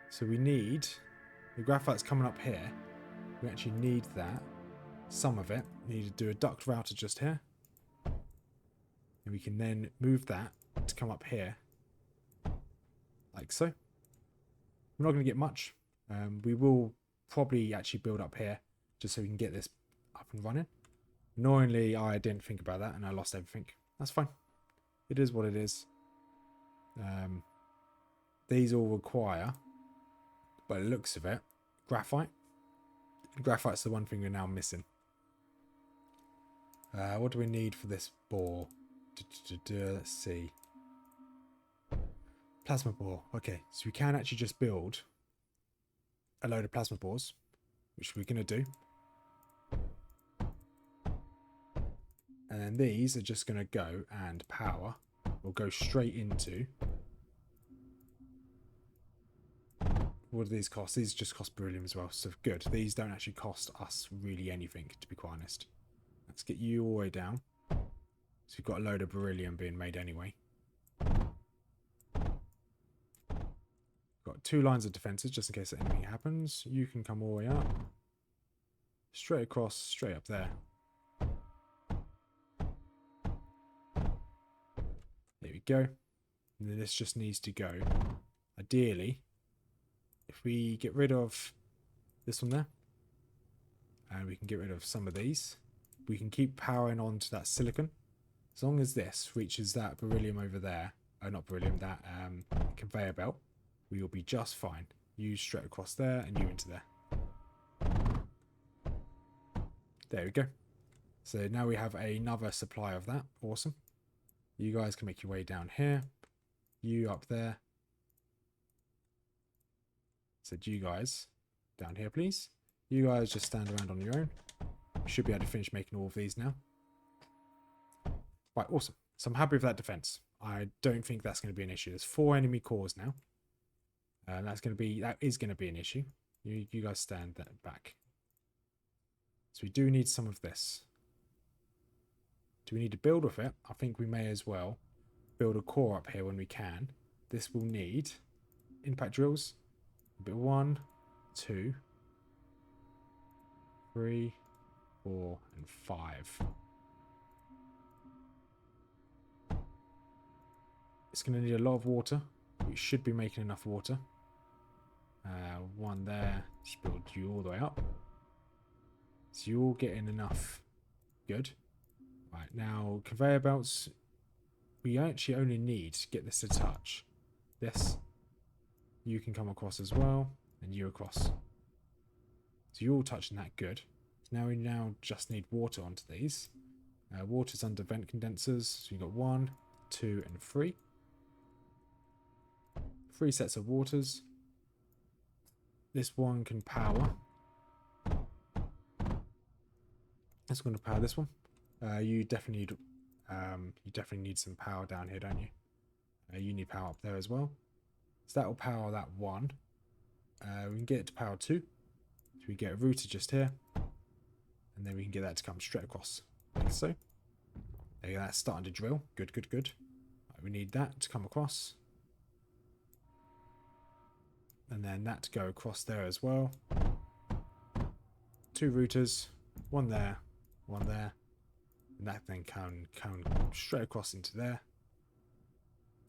So we need the graphite's coming up here. We actually need that. Some of it. We need to do a duct router just here. And we can then move that to come up here. Like so. We're not going to get much. We will probably actually build up here just so we can get this up and running. Annoyingly, I didn't think about that and I lost everything. That's fine. It is what it is. These all require, by the looks of it, graphite. Graphite's the one thing we're now missing. What do we need for this bore? Let's see. Plasma bore. Okay, so we can actually just build a load of plasma bores, which we're going to do. And then these are just going to go and power. We'll go straight into... What do these cost? These just cost beryllium as well, so good. These don't actually cost us really anything, to be quite honest. Let's get you all the way down. So we've got a load of beryllium being made anyway. Got 2 lines of defences just in case anything happens. You can come all the way up. Straight across, straight up there. There we go. And then this just needs to go. Ideally, if we get rid of this one there, and we can get rid of some of these, we can keep powering on to that silicon. As long as this reaches that beryllium over there, not beryllium, that conveyor belt, we will be just fine. You straight across there and you into there. There we go. So now we have another supply of that. Awesome. You guys can make your way down here. You up there. So you guys down here, please. You guys just stand around on your own. You should be able to finish making all of these now. Right, awesome. So I'm happy with that defense. I don't think that's going to be an issue. There's 4 enemy cores now. That is going to be an issue. You guys stand that back. So we do need some of this. Do we need to build with it? I think we may as well build a core up here when we can. This will need impact drills. Bit 1, 2, 3, 4, and 5. It's going to need a lot of water. We should be making enough water. 1 there. Just build you all the way up. So you're all getting enough. Good. Right, now conveyor belts. We actually only need to get this to touch. This. You can come across as well. And you across. So you're all touching that. Good. Now we just need water onto these. Water's under vent condensers. So you've got 1, 2, and 3. 3 sets of waters. This one can power. That's going to power this one. You definitely need some power down here, don't you? You need power up there as well. So that will power that one. We can get it to power 2. So we get a router just here. And then we can get that to come straight across. Like so. There you go, that's starting to drill. Good, good, good. Right, we need that to come across. And then that to go across there as well. 2 routers. 1 there. 1 there. And that then can straight across into there.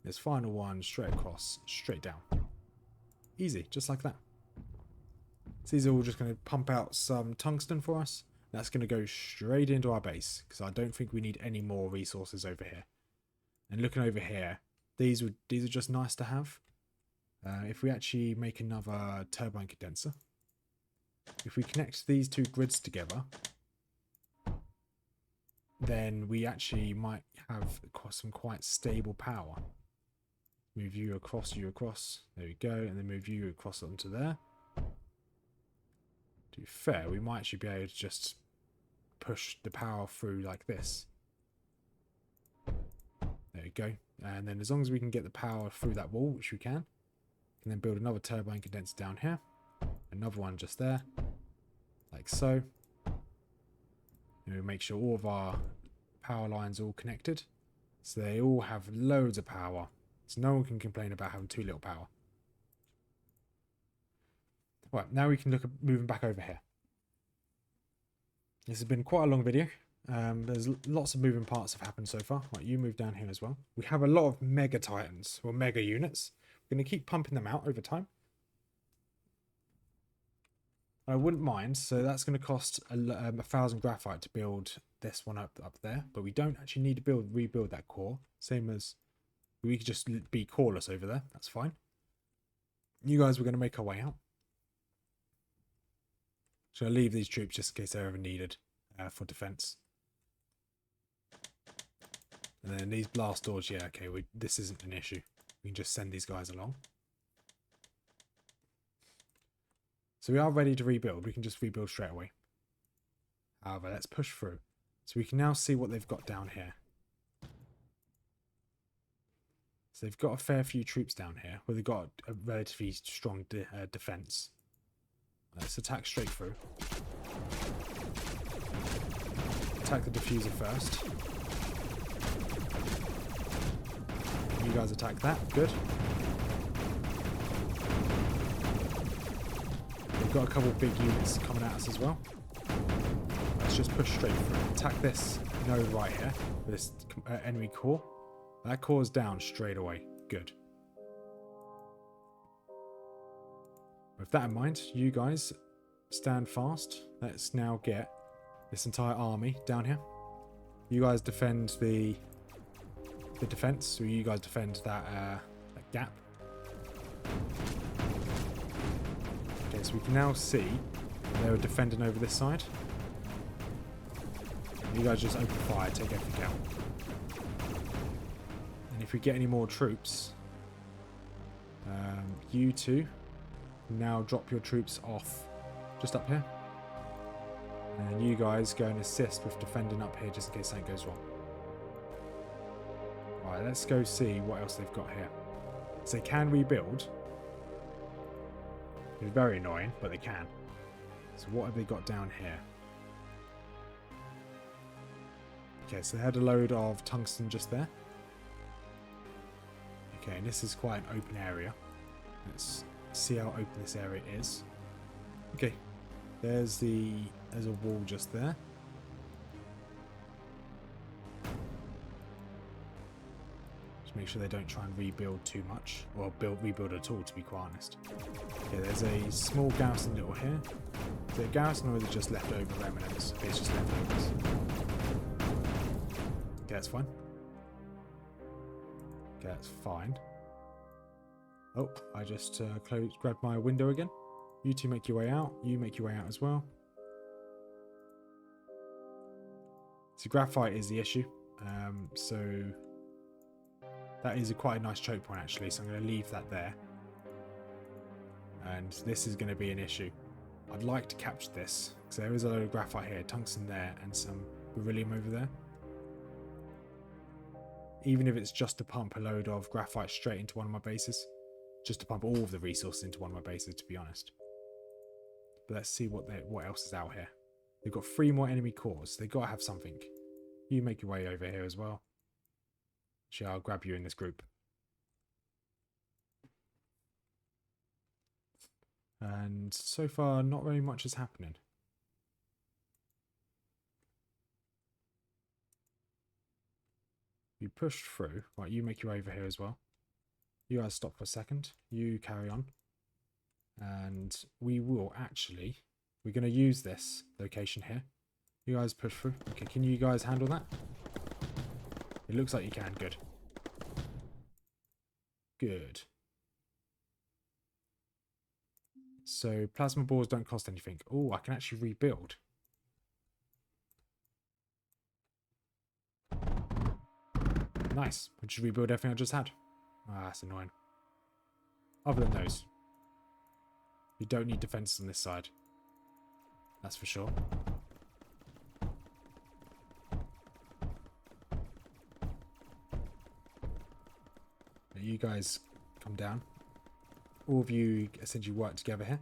This final one straight across, straight down. Easy, just like that. So these are all just going to pump out some tungsten for us. That's going to go straight into our base, because I don't think we need any more resources over here. And looking over here, these are just nice to have. If we actually make another turbine condenser, if we connect these 2 grids together, then we actually might have some quite stable power. Move you across, there we go, and then move you across onto there. To be fair, we might actually be able to just push the power through like this. There we go. And then as long as we can get the power through that wall, which we can then build another turbine condenser down here. Another one just there. Like so. And we make sure all of our power lines are all connected. So they all have loads of power. So no one can complain about having too little power. Right, now we can look at moving back over here. This has been quite a long video. There's lots of moving parts have happened so far. Right, you move down here as well. We have a lot of mega titans, or mega units. We're going to keep pumping them out over time. I wouldn't mind, so that's going to cost 1,000 graphite to build this one up there. But we don't actually need to rebuild that core. Same as we could just be coreless over there. That's fine. You guys, we're going to make our way out. So I'll leave these troops just in case they're ever needed for defense. And then these blast doors, yeah, okay, this isn't an issue. We can just send these guys along. So we are ready to rebuild. We can just rebuild straight away. However, let's push through. So we can now see what they've got down here. So they've got a fair few troops down here, where they've got a relatively strong defense. Let's attack straight through. Attack the diffuser first. You guys attack that. Good. We've got a couple of big units coming at us as well. Let's just push straight through. Attack this node right here. This enemy core. That core's down straight away. Good. With that in mind, you guys stand fast. Let's now get this entire army down here. You guys defend the defense, so you guys defend that gap. Okay, so we can now see they were defending over this side. You guys just open fire, take everything out. And if we get any more troops, you two now drop your troops off just up here. And then you guys go and assist with defending up here just in case something goes wrong. Right, let's go see what else they've got here. So they can rebuild. It's very annoying, but they can. So what have they got down here? Okay, so they had a load of tungsten just there. Okay, and this is quite an open area. Let's see how open this area is. Okay, there's a wall just there. Just make sure they don't try and rebuild too much, or rebuild at all, to be quite honest. Okay, there's a small garrison little here. Is it a garrison or is it just leftover remnants? Okay, it's just leftovers. Okay, that's fine. Okay, that's fine. Oh, I just grabbed my window again. You two make your way out. You make your way out as well. So graphite is the issue. So that is quite a nice choke point actually. So I'm going to leave that there. And this is going to be an issue. I'd like to capture this because there is a load of graphite here, tungsten there, and some beryllium over there. Even if it's just to pump a load of graphite straight into one of my bases. Just to pump all of the resources into one of my bases, to be honest. But let's see what else is out here. They've got 3 more enemy cores. They've got to have something. You make your way over here as well. Actually, I'll grab you in this group. And so far, not very much is happening. You pushed through. Right, you make your way over here as well. You guys stop for a second. You carry on. And we will actually... We're going to use this location here. You guys push through. Okay, can you guys handle that? It looks like you can. Good. Good. So plasma balls don't cost anything. Oh, I can actually rebuild. Nice. I just rebuild everything I just had. Ah, that's annoying. Other than those. You don't need defenses on this side. That's for sure. Now you guys come down. All of you essentially work together here.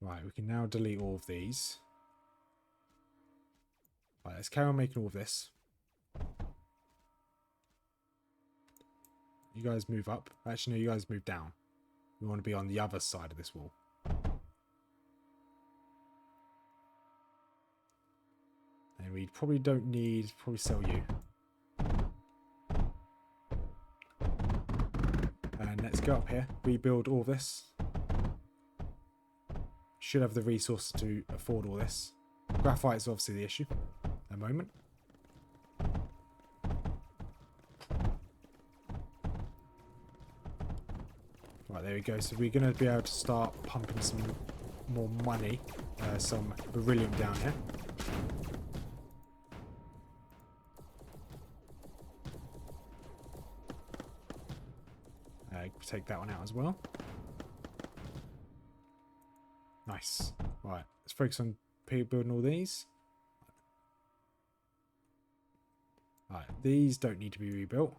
Right, we can now delete all of these. Right, let's carry on making all of this. You guys move up. Actually, no, you guys move down. We want to be on the other side of this wall. And we probably don't need... Probably sell you. And let's go up here. Rebuild all this. Should have the resources to afford all this. Graphite is obviously the issue at the moment. Right, there we go. So we're going to be able to start pumping some more money, some beryllium down here. Take that one out as well. Nice. Right, let's focus on building all these. Right, these don't need to be rebuilt.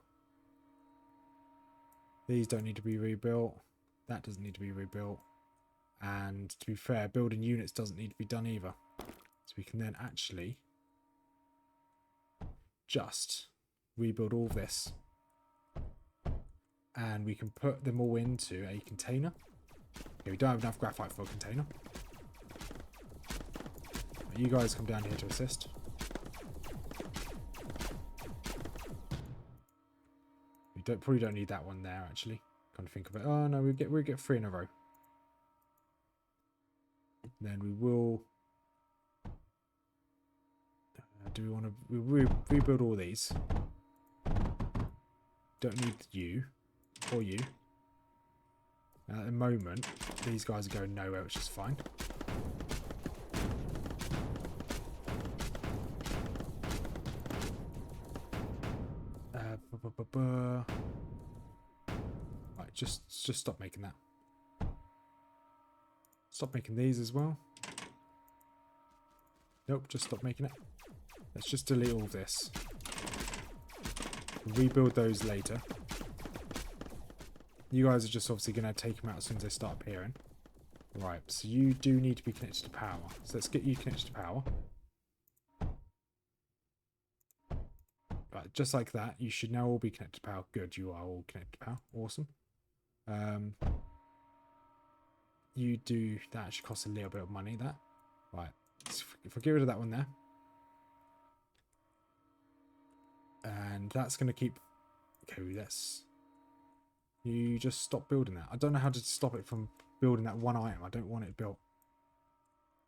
These don't need to be rebuilt. That doesn't need to be rebuilt. And to be fair, building units doesn't need to be done either. So we can then actually just rebuild all this. And we can put them all into a container. Okay, we don't have enough graphite for a container. You guys come down here to assist. We probably don't need that one there actually. Can't think of it. Oh no, we get 3 in a row. Then we will. Do we want to rebuild all these? Don't need you or you. At the moment, these guys are going nowhere, which is fine. Right, just stop making that. Stop making these as well. Nope, just stop making it. Let's just delete all this. Rebuild those later. You guys are just obviously going to take them out as soon as they start appearing. Right, so you do need to be connected to power. So let's get you connected to power. Right, just like that, you should now all be connected to power. Good, you are all connected to power. Awesome. You do... That actually costs a little bit of money, that. Right, so if I get rid of that one there. And that's going to keep... Okay, let's... You just stop building that. I don't know how to stop it from building that one item. I don't want it built.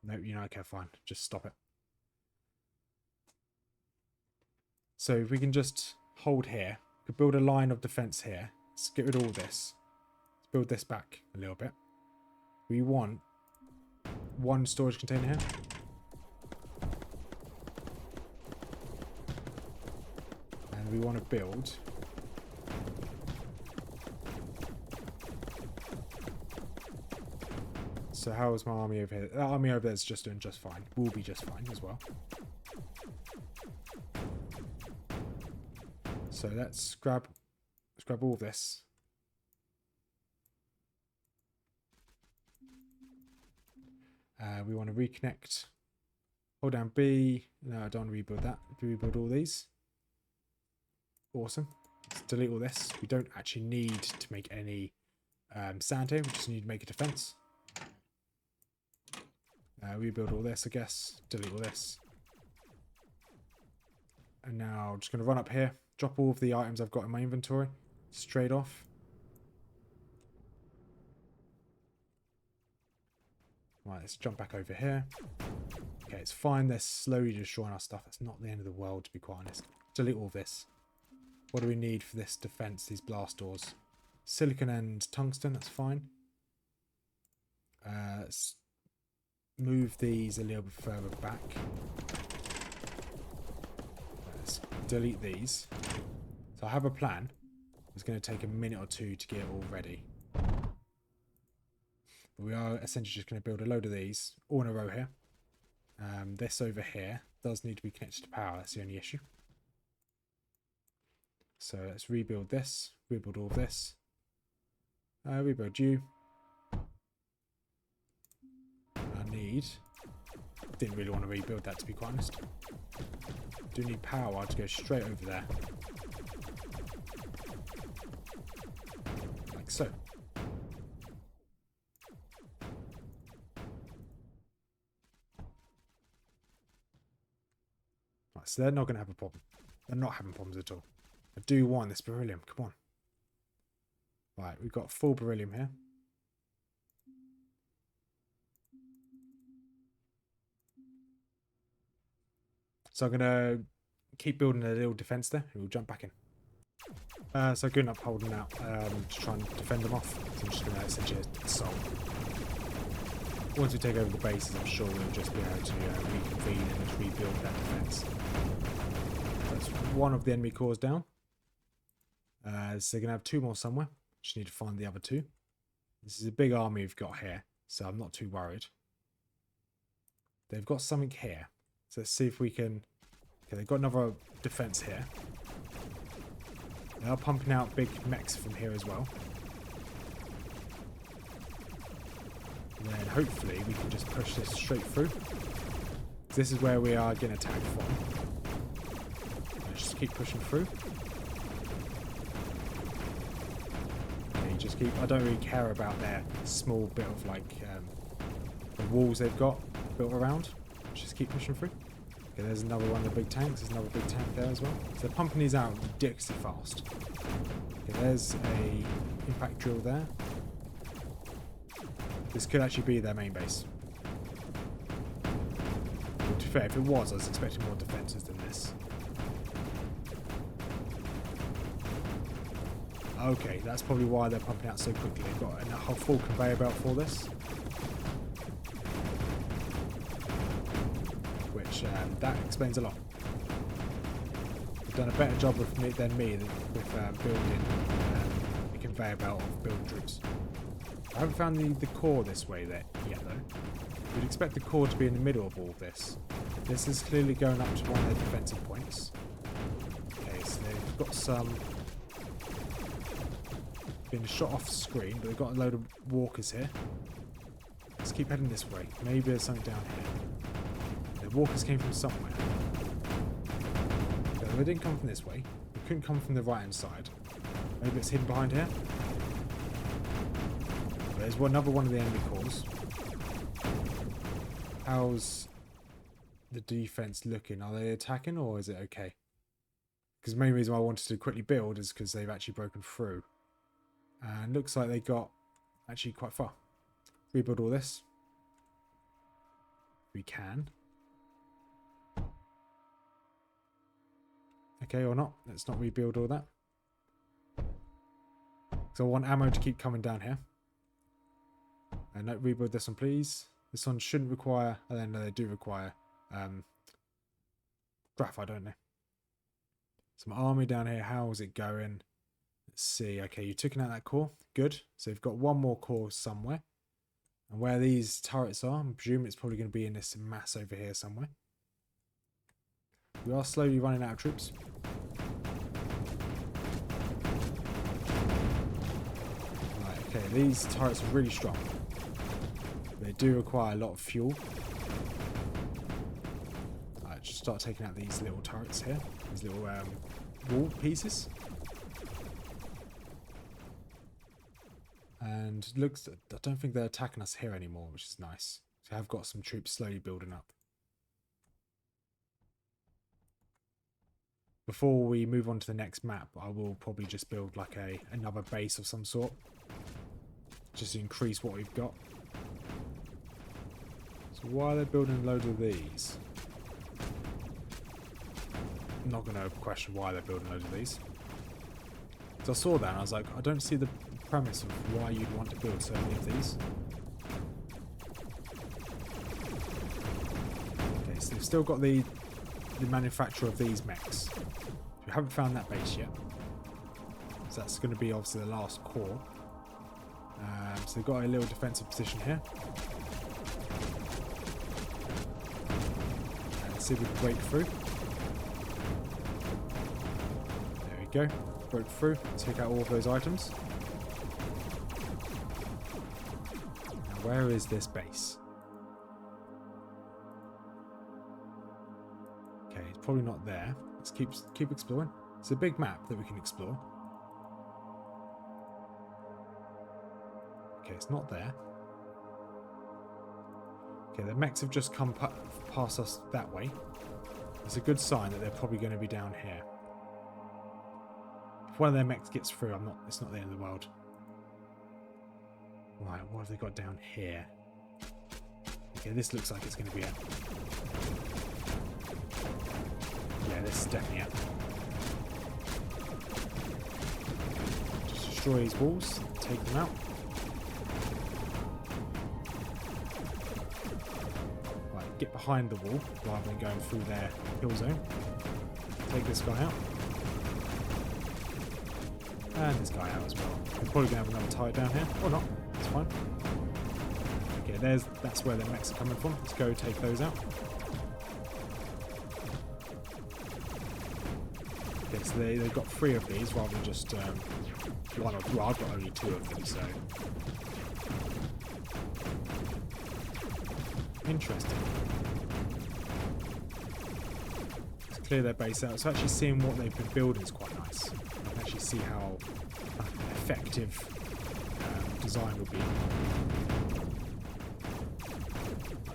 Nope, you know, okay, fine. Just stop it. So if we can just hold here. We could build a line of defense here. Let's get rid of all this. Let's build this back a little bit. We want one storage container here. And we want to build... So how is my army over here? The army over there is just doing just fine. Will be just fine as well. So let's grab all of this. We want to reconnect. Hold down B. No, I don't want to rebuild that. Rebuild all these. Awesome. Let's delete all this. We don't actually need to make any sand here. We just need to make a defense. Rebuild all this, I guess. Delete all this. And now I'm just going to run up here. Drop all of the items I've got in my inventory. Straight off. Right, let's jump back over here. Okay, it's fine. They're slowly destroying our stuff. That's not the end of the world, to be quite honest. Delete all of this. What do we need for this defense, these blast doors? Silicon and tungsten, that's fine. Let's move these a little bit further back. Let's delete these. So I have a plan. It's going to take a minute or two to get it all ready. But we are essentially just going to build a load of these all in a row here. This over here does need to be connected to power. That's the only issue. So let's rebuild this. Rebuild all of this. Rebuild you. Didn't really want to rebuild that, to be quite honest. Do need power to go straight over there. Like so. Right, so they're not going to have a problem. They're not having problems at all. I do want this beryllium. Come on. Right, we've got full beryllium here. So I'm going to keep building a little defense there, and we'll jump back in. So good enough holding out to try and defend them off. So I'm just going to essentially assault. Once we take over the bases, I'm sure we'll just be able to reconvene and rebuild that defense. That's one of the enemy cores down. So they're going to have two more somewhere. Just need to find the other two. This is a big army we've got here, so I'm not too worried. They've got something here. So let's see if we can... Okay, they've got another defense here. They are pumping out big mechs from here as well. And then hopefully we can just push this straight through. This is where we are getting attacked from. Let's just keep pushing through. Okay, just keep... I don't really care about their small bit of like the walls they've got built around. Just keep pushing through. Okay, there's another one of the big tanks. There's another big tank there as well. So they're pumping these out ridiculously fast. Okay, there's a impact drill there. This could actually be their main base. But to be fair, if it was, I was expecting more defences than this. Okay, that's probably why they're pumping out so quickly. They've got a whole full conveyor belt for this. That explains a lot. done a better job with than me with building the conveyor belt of building troops. I haven't found the core this way yet though. You'd expect the core to be in the middle of all this. This is clearly going up to one of their defensive points. Okay, so they've got some being shot off screen, but they've got a load of walkers here. Let's keep heading this way. Maybe there's something down here. The walkers came from somewhere. No, they didn't come from this way. They couldn't come from the right hand side. Maybe it's hidden behind here. There's another one of the enemy cores. How's the defense looking? Are they attacking or is it okay? Because the main reason why I wanted to quickly build is because they've actually broken through. And looks like they got actually quite far. Rebuild all this. We can. Okay, or not. Let's not rebuild all that. So I want ammo to keep coming down here. And no, rebuild this one, please. This one shouldn't require... Oh, no, they do require graphite, don't they? Some army down here. How's it going? Let's see. Okay, you've taken out that core. Good. So you've got one more core somewhere. And where these turrets are, I'm presuming it's probably going to be in this mass over here somewhere. We are slowly running out of troops. Right, okay, these turrets are really strong. They do require a lot of fuel. Alright, just start taking out these little turrets here. These little wall pieces. And looks, I don't think they're attacking us here anymore, which is nice. So I've got some troops slowly building up. Before we move on to the next map, I will probably just build like another base of some sort. Just to increase what we've got. So why are they building loads of these? I'm not going to question why they're building loads of these. So I saw that and I was like, I don't see the premise of why you'd want to build so many of these. Okay, so they've still got the manufacturer of these mechs. We haven't found that base yet. So that's going to be obviously the last core. So they've got a little defensive position here. Let's see if we can break through. There we go. Broke through. Take out all of those items. Now where is this base? Okay, it's probably not there. Let's keep exploring. It's a big map that we can explore. Okay, it's not there. Okay, the mechs have just come past us that way. It's a good sign that they're probably going to be down here. If one of their mechs gets through, it's not the end of the world. Right, what have they got down here? Okay, this looks like it's going to be it. Yeah, this is definitely it. Just destroy these walls, take them out. Right, get behind the wall rather than going through their kill zone. Take this guy out. And this guy out as well. We're probably going to have another turret down here. Or not. It's fine. Okay, that's where the mechs are coming from. Let's go take those out. Okay, so they've got 3 of these rather than just one or two. Well, I've got only 2 of them, so... Interesting. Let's clear their base out. So actually seeing what they've been building is quite nice. I can actually see how effective design would be.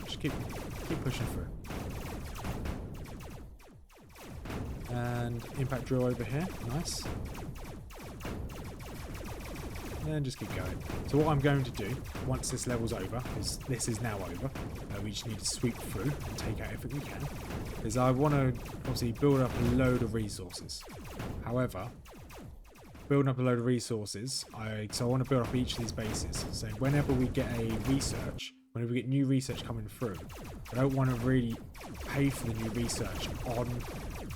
Just keep pushing through. And impact drill over here. Nice. And just keep going. So what I'm going to do, once this level's over, because this is now over, we just need to sweep through and take out everything we can, is I want to obviously build up a load of resources. However, building up a load of resources, so I want to build up each of these bases. So whenever we get whenever we get new research coming through, I don't want to really pay for the new research on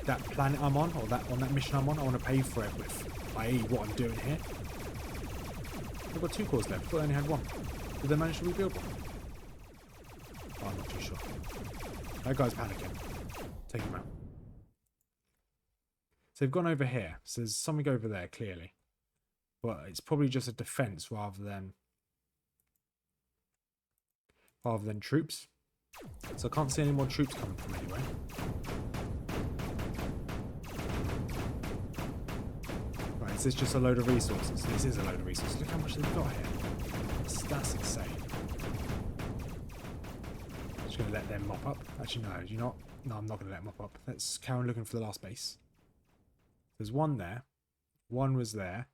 that planet I'm on, or that on that mission I'm on, I want to pay for it with, i.e. what I'm doing here. I've got 2 cores left. I thought I only had 1. Did they manage to rebuild one? Oh, I'm not too sure. That guy's panicking. Take him out. So they've gone over here. So there's something over there, clearly. But it's probably just a defense rather than troops. So I can't see any more troops coming from anywhere. Right, is this just a load of resources? This is a load of resources. Look how much they've got here. That's insane. Just going to let them mop up. Actually, no, do you not? No, I'm not going to let them mop up. Let's carry on looking for the last base. There's one there. One was there.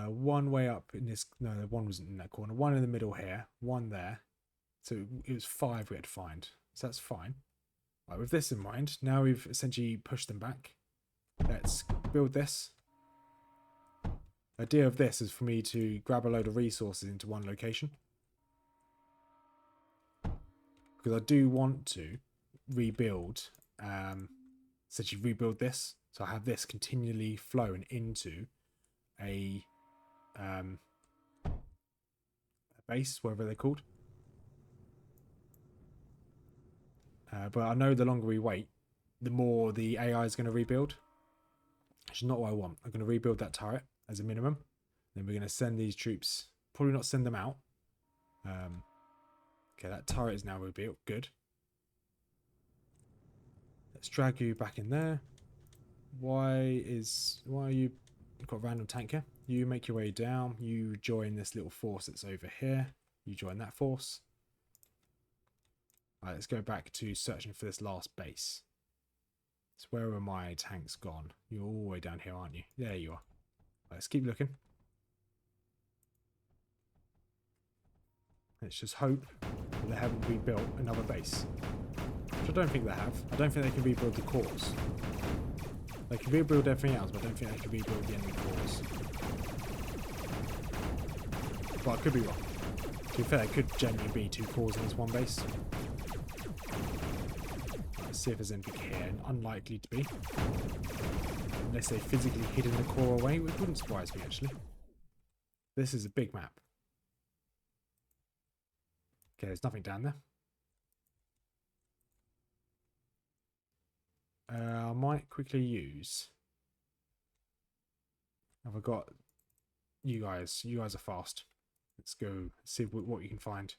One way up in this. No, one wasn't in that corner. One in the middle here. One there. So it was 5 we had to find. So that's fine. Right, with this in mind, now we've essentially pushed them back. Let's build this. The idea of this is for me to grab a load of resources into one location. Because I do want to rebuild, essentially rebuild this. So I have this continually flowing into a base, whatever they're called. But I know the longer we wait, the more the AI is going to rebuild. Which is not what I want. I'm going to rebuild that turret as a minimum. Then we're going to send these troops. Probably not send them out. Okay, that turret is now rebuilt. Good. Let's drag you back in there. Why are you... You've got a random tank here. You make your way down. You join this little force that's over here. You join that force. Alright, let's go back to searching for this last base. So where are my tanks gone? You're all the way down here, aren't you? There you are. Right, let's keep looking. Let's just hope that they haven't rebuilt another base. Which I don't think they have. I don't think they can rebuild the cores. They can rebuild everything else, but I don't think they can rebuild the enemy cores. But I could be wrong. To be fair, there could genuinely be 2 cores in this one base. Let's see if there's anything here. Unlikely to be. Unless they've physically hidden the core away, which wouldn't surprise me actually. This is a big map. Okay, there's nothing down there. I might quickly use... Have I got... You guys are fast. Let's go see what you can find.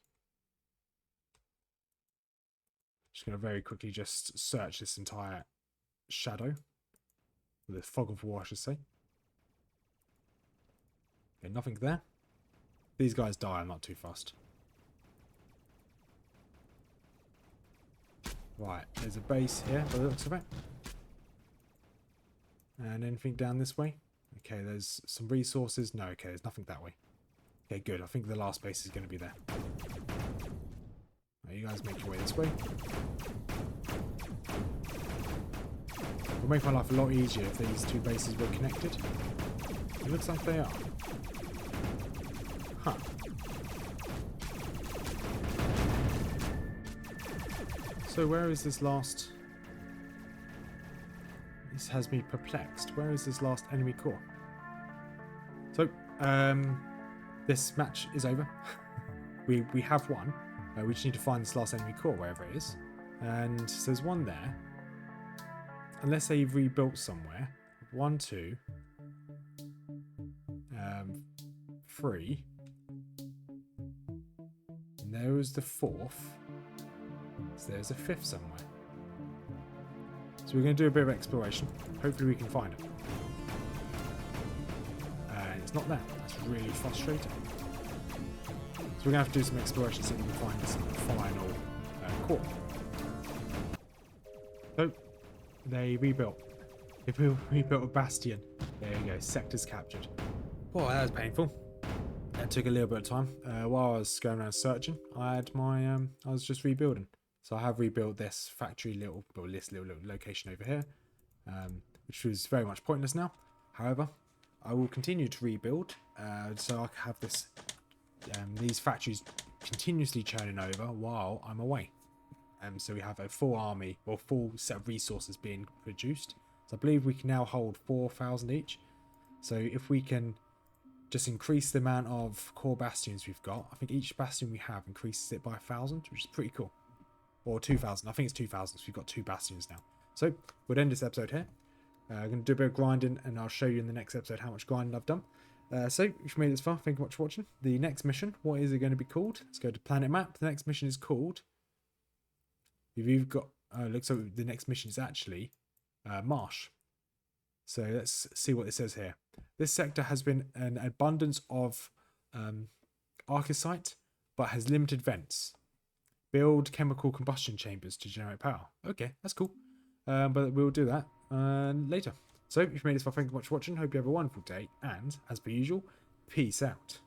Just going to very quickly just search this entire shadow. The fog of war, I should say. Okay, nothing there. These guys die, I'm not too fussed. Right, there's a base here by the looks of it. And anything down this way? Okay, there's some resources. No, okay, there's nothing that way. Okay, good. I think the last base is going to be there. Right, you guys make your way this way. It'll make my life a lot easier if these 2 bases were connected. It looks like they are. Huh. So where is this last... This has me perplexed. Where is this last enemy core? So, this match is over. we have won. We just need to find this last enemy core, wherever it is. And there's one there. Unless they've rebuilt somewhere. 1, 2... 3. And there was the 4th. So there's a 5th somewhere. So we're going to do a bit of exploration. Hopefully we can find it. And it's not there. That's really frustrating. So we're going to have to do some exploration so we can find this final core. So they rebuilt. They rebuilt a bastion. There you go. Sectors captured. Boy, that was painful. That took a little bit of time. While I was going around searching, I had my I was just rebuilding. So I have rebuilt this factory this little location over here, which was very much pointless now. However, I will continue to rebuild, so I have these factories continuously churning over while I'm away. So we have a full army, or full set of resources being produced. So I believe we can now hold 4,000 each. So if we can just increase the amount of core bastions we've got, I think each bastion we have increases it by 1,000, which is pretty cool. Or 2,000. I think it's 2,000, so we've got 2 bastions now. So we'll end this episode here. I'm going to do a bit of grinding, and I'll show you in the next episode how much grinding I've done. So if you made this far, thank you much for watching. The next mission, what is it going to be called? Let's go to planet map. The next mission is called... If you've got... looks like the next mission is actually Marsh. So let's see what it says here. This sector has been an abundance of archicite, but has limited vents. Build chemical combustion chambers to generate power. Okay, that's cool. But we'll do that later. So if you made this far, thank you much for watching. Hope you have a wonderful day. And as per usual, peace out.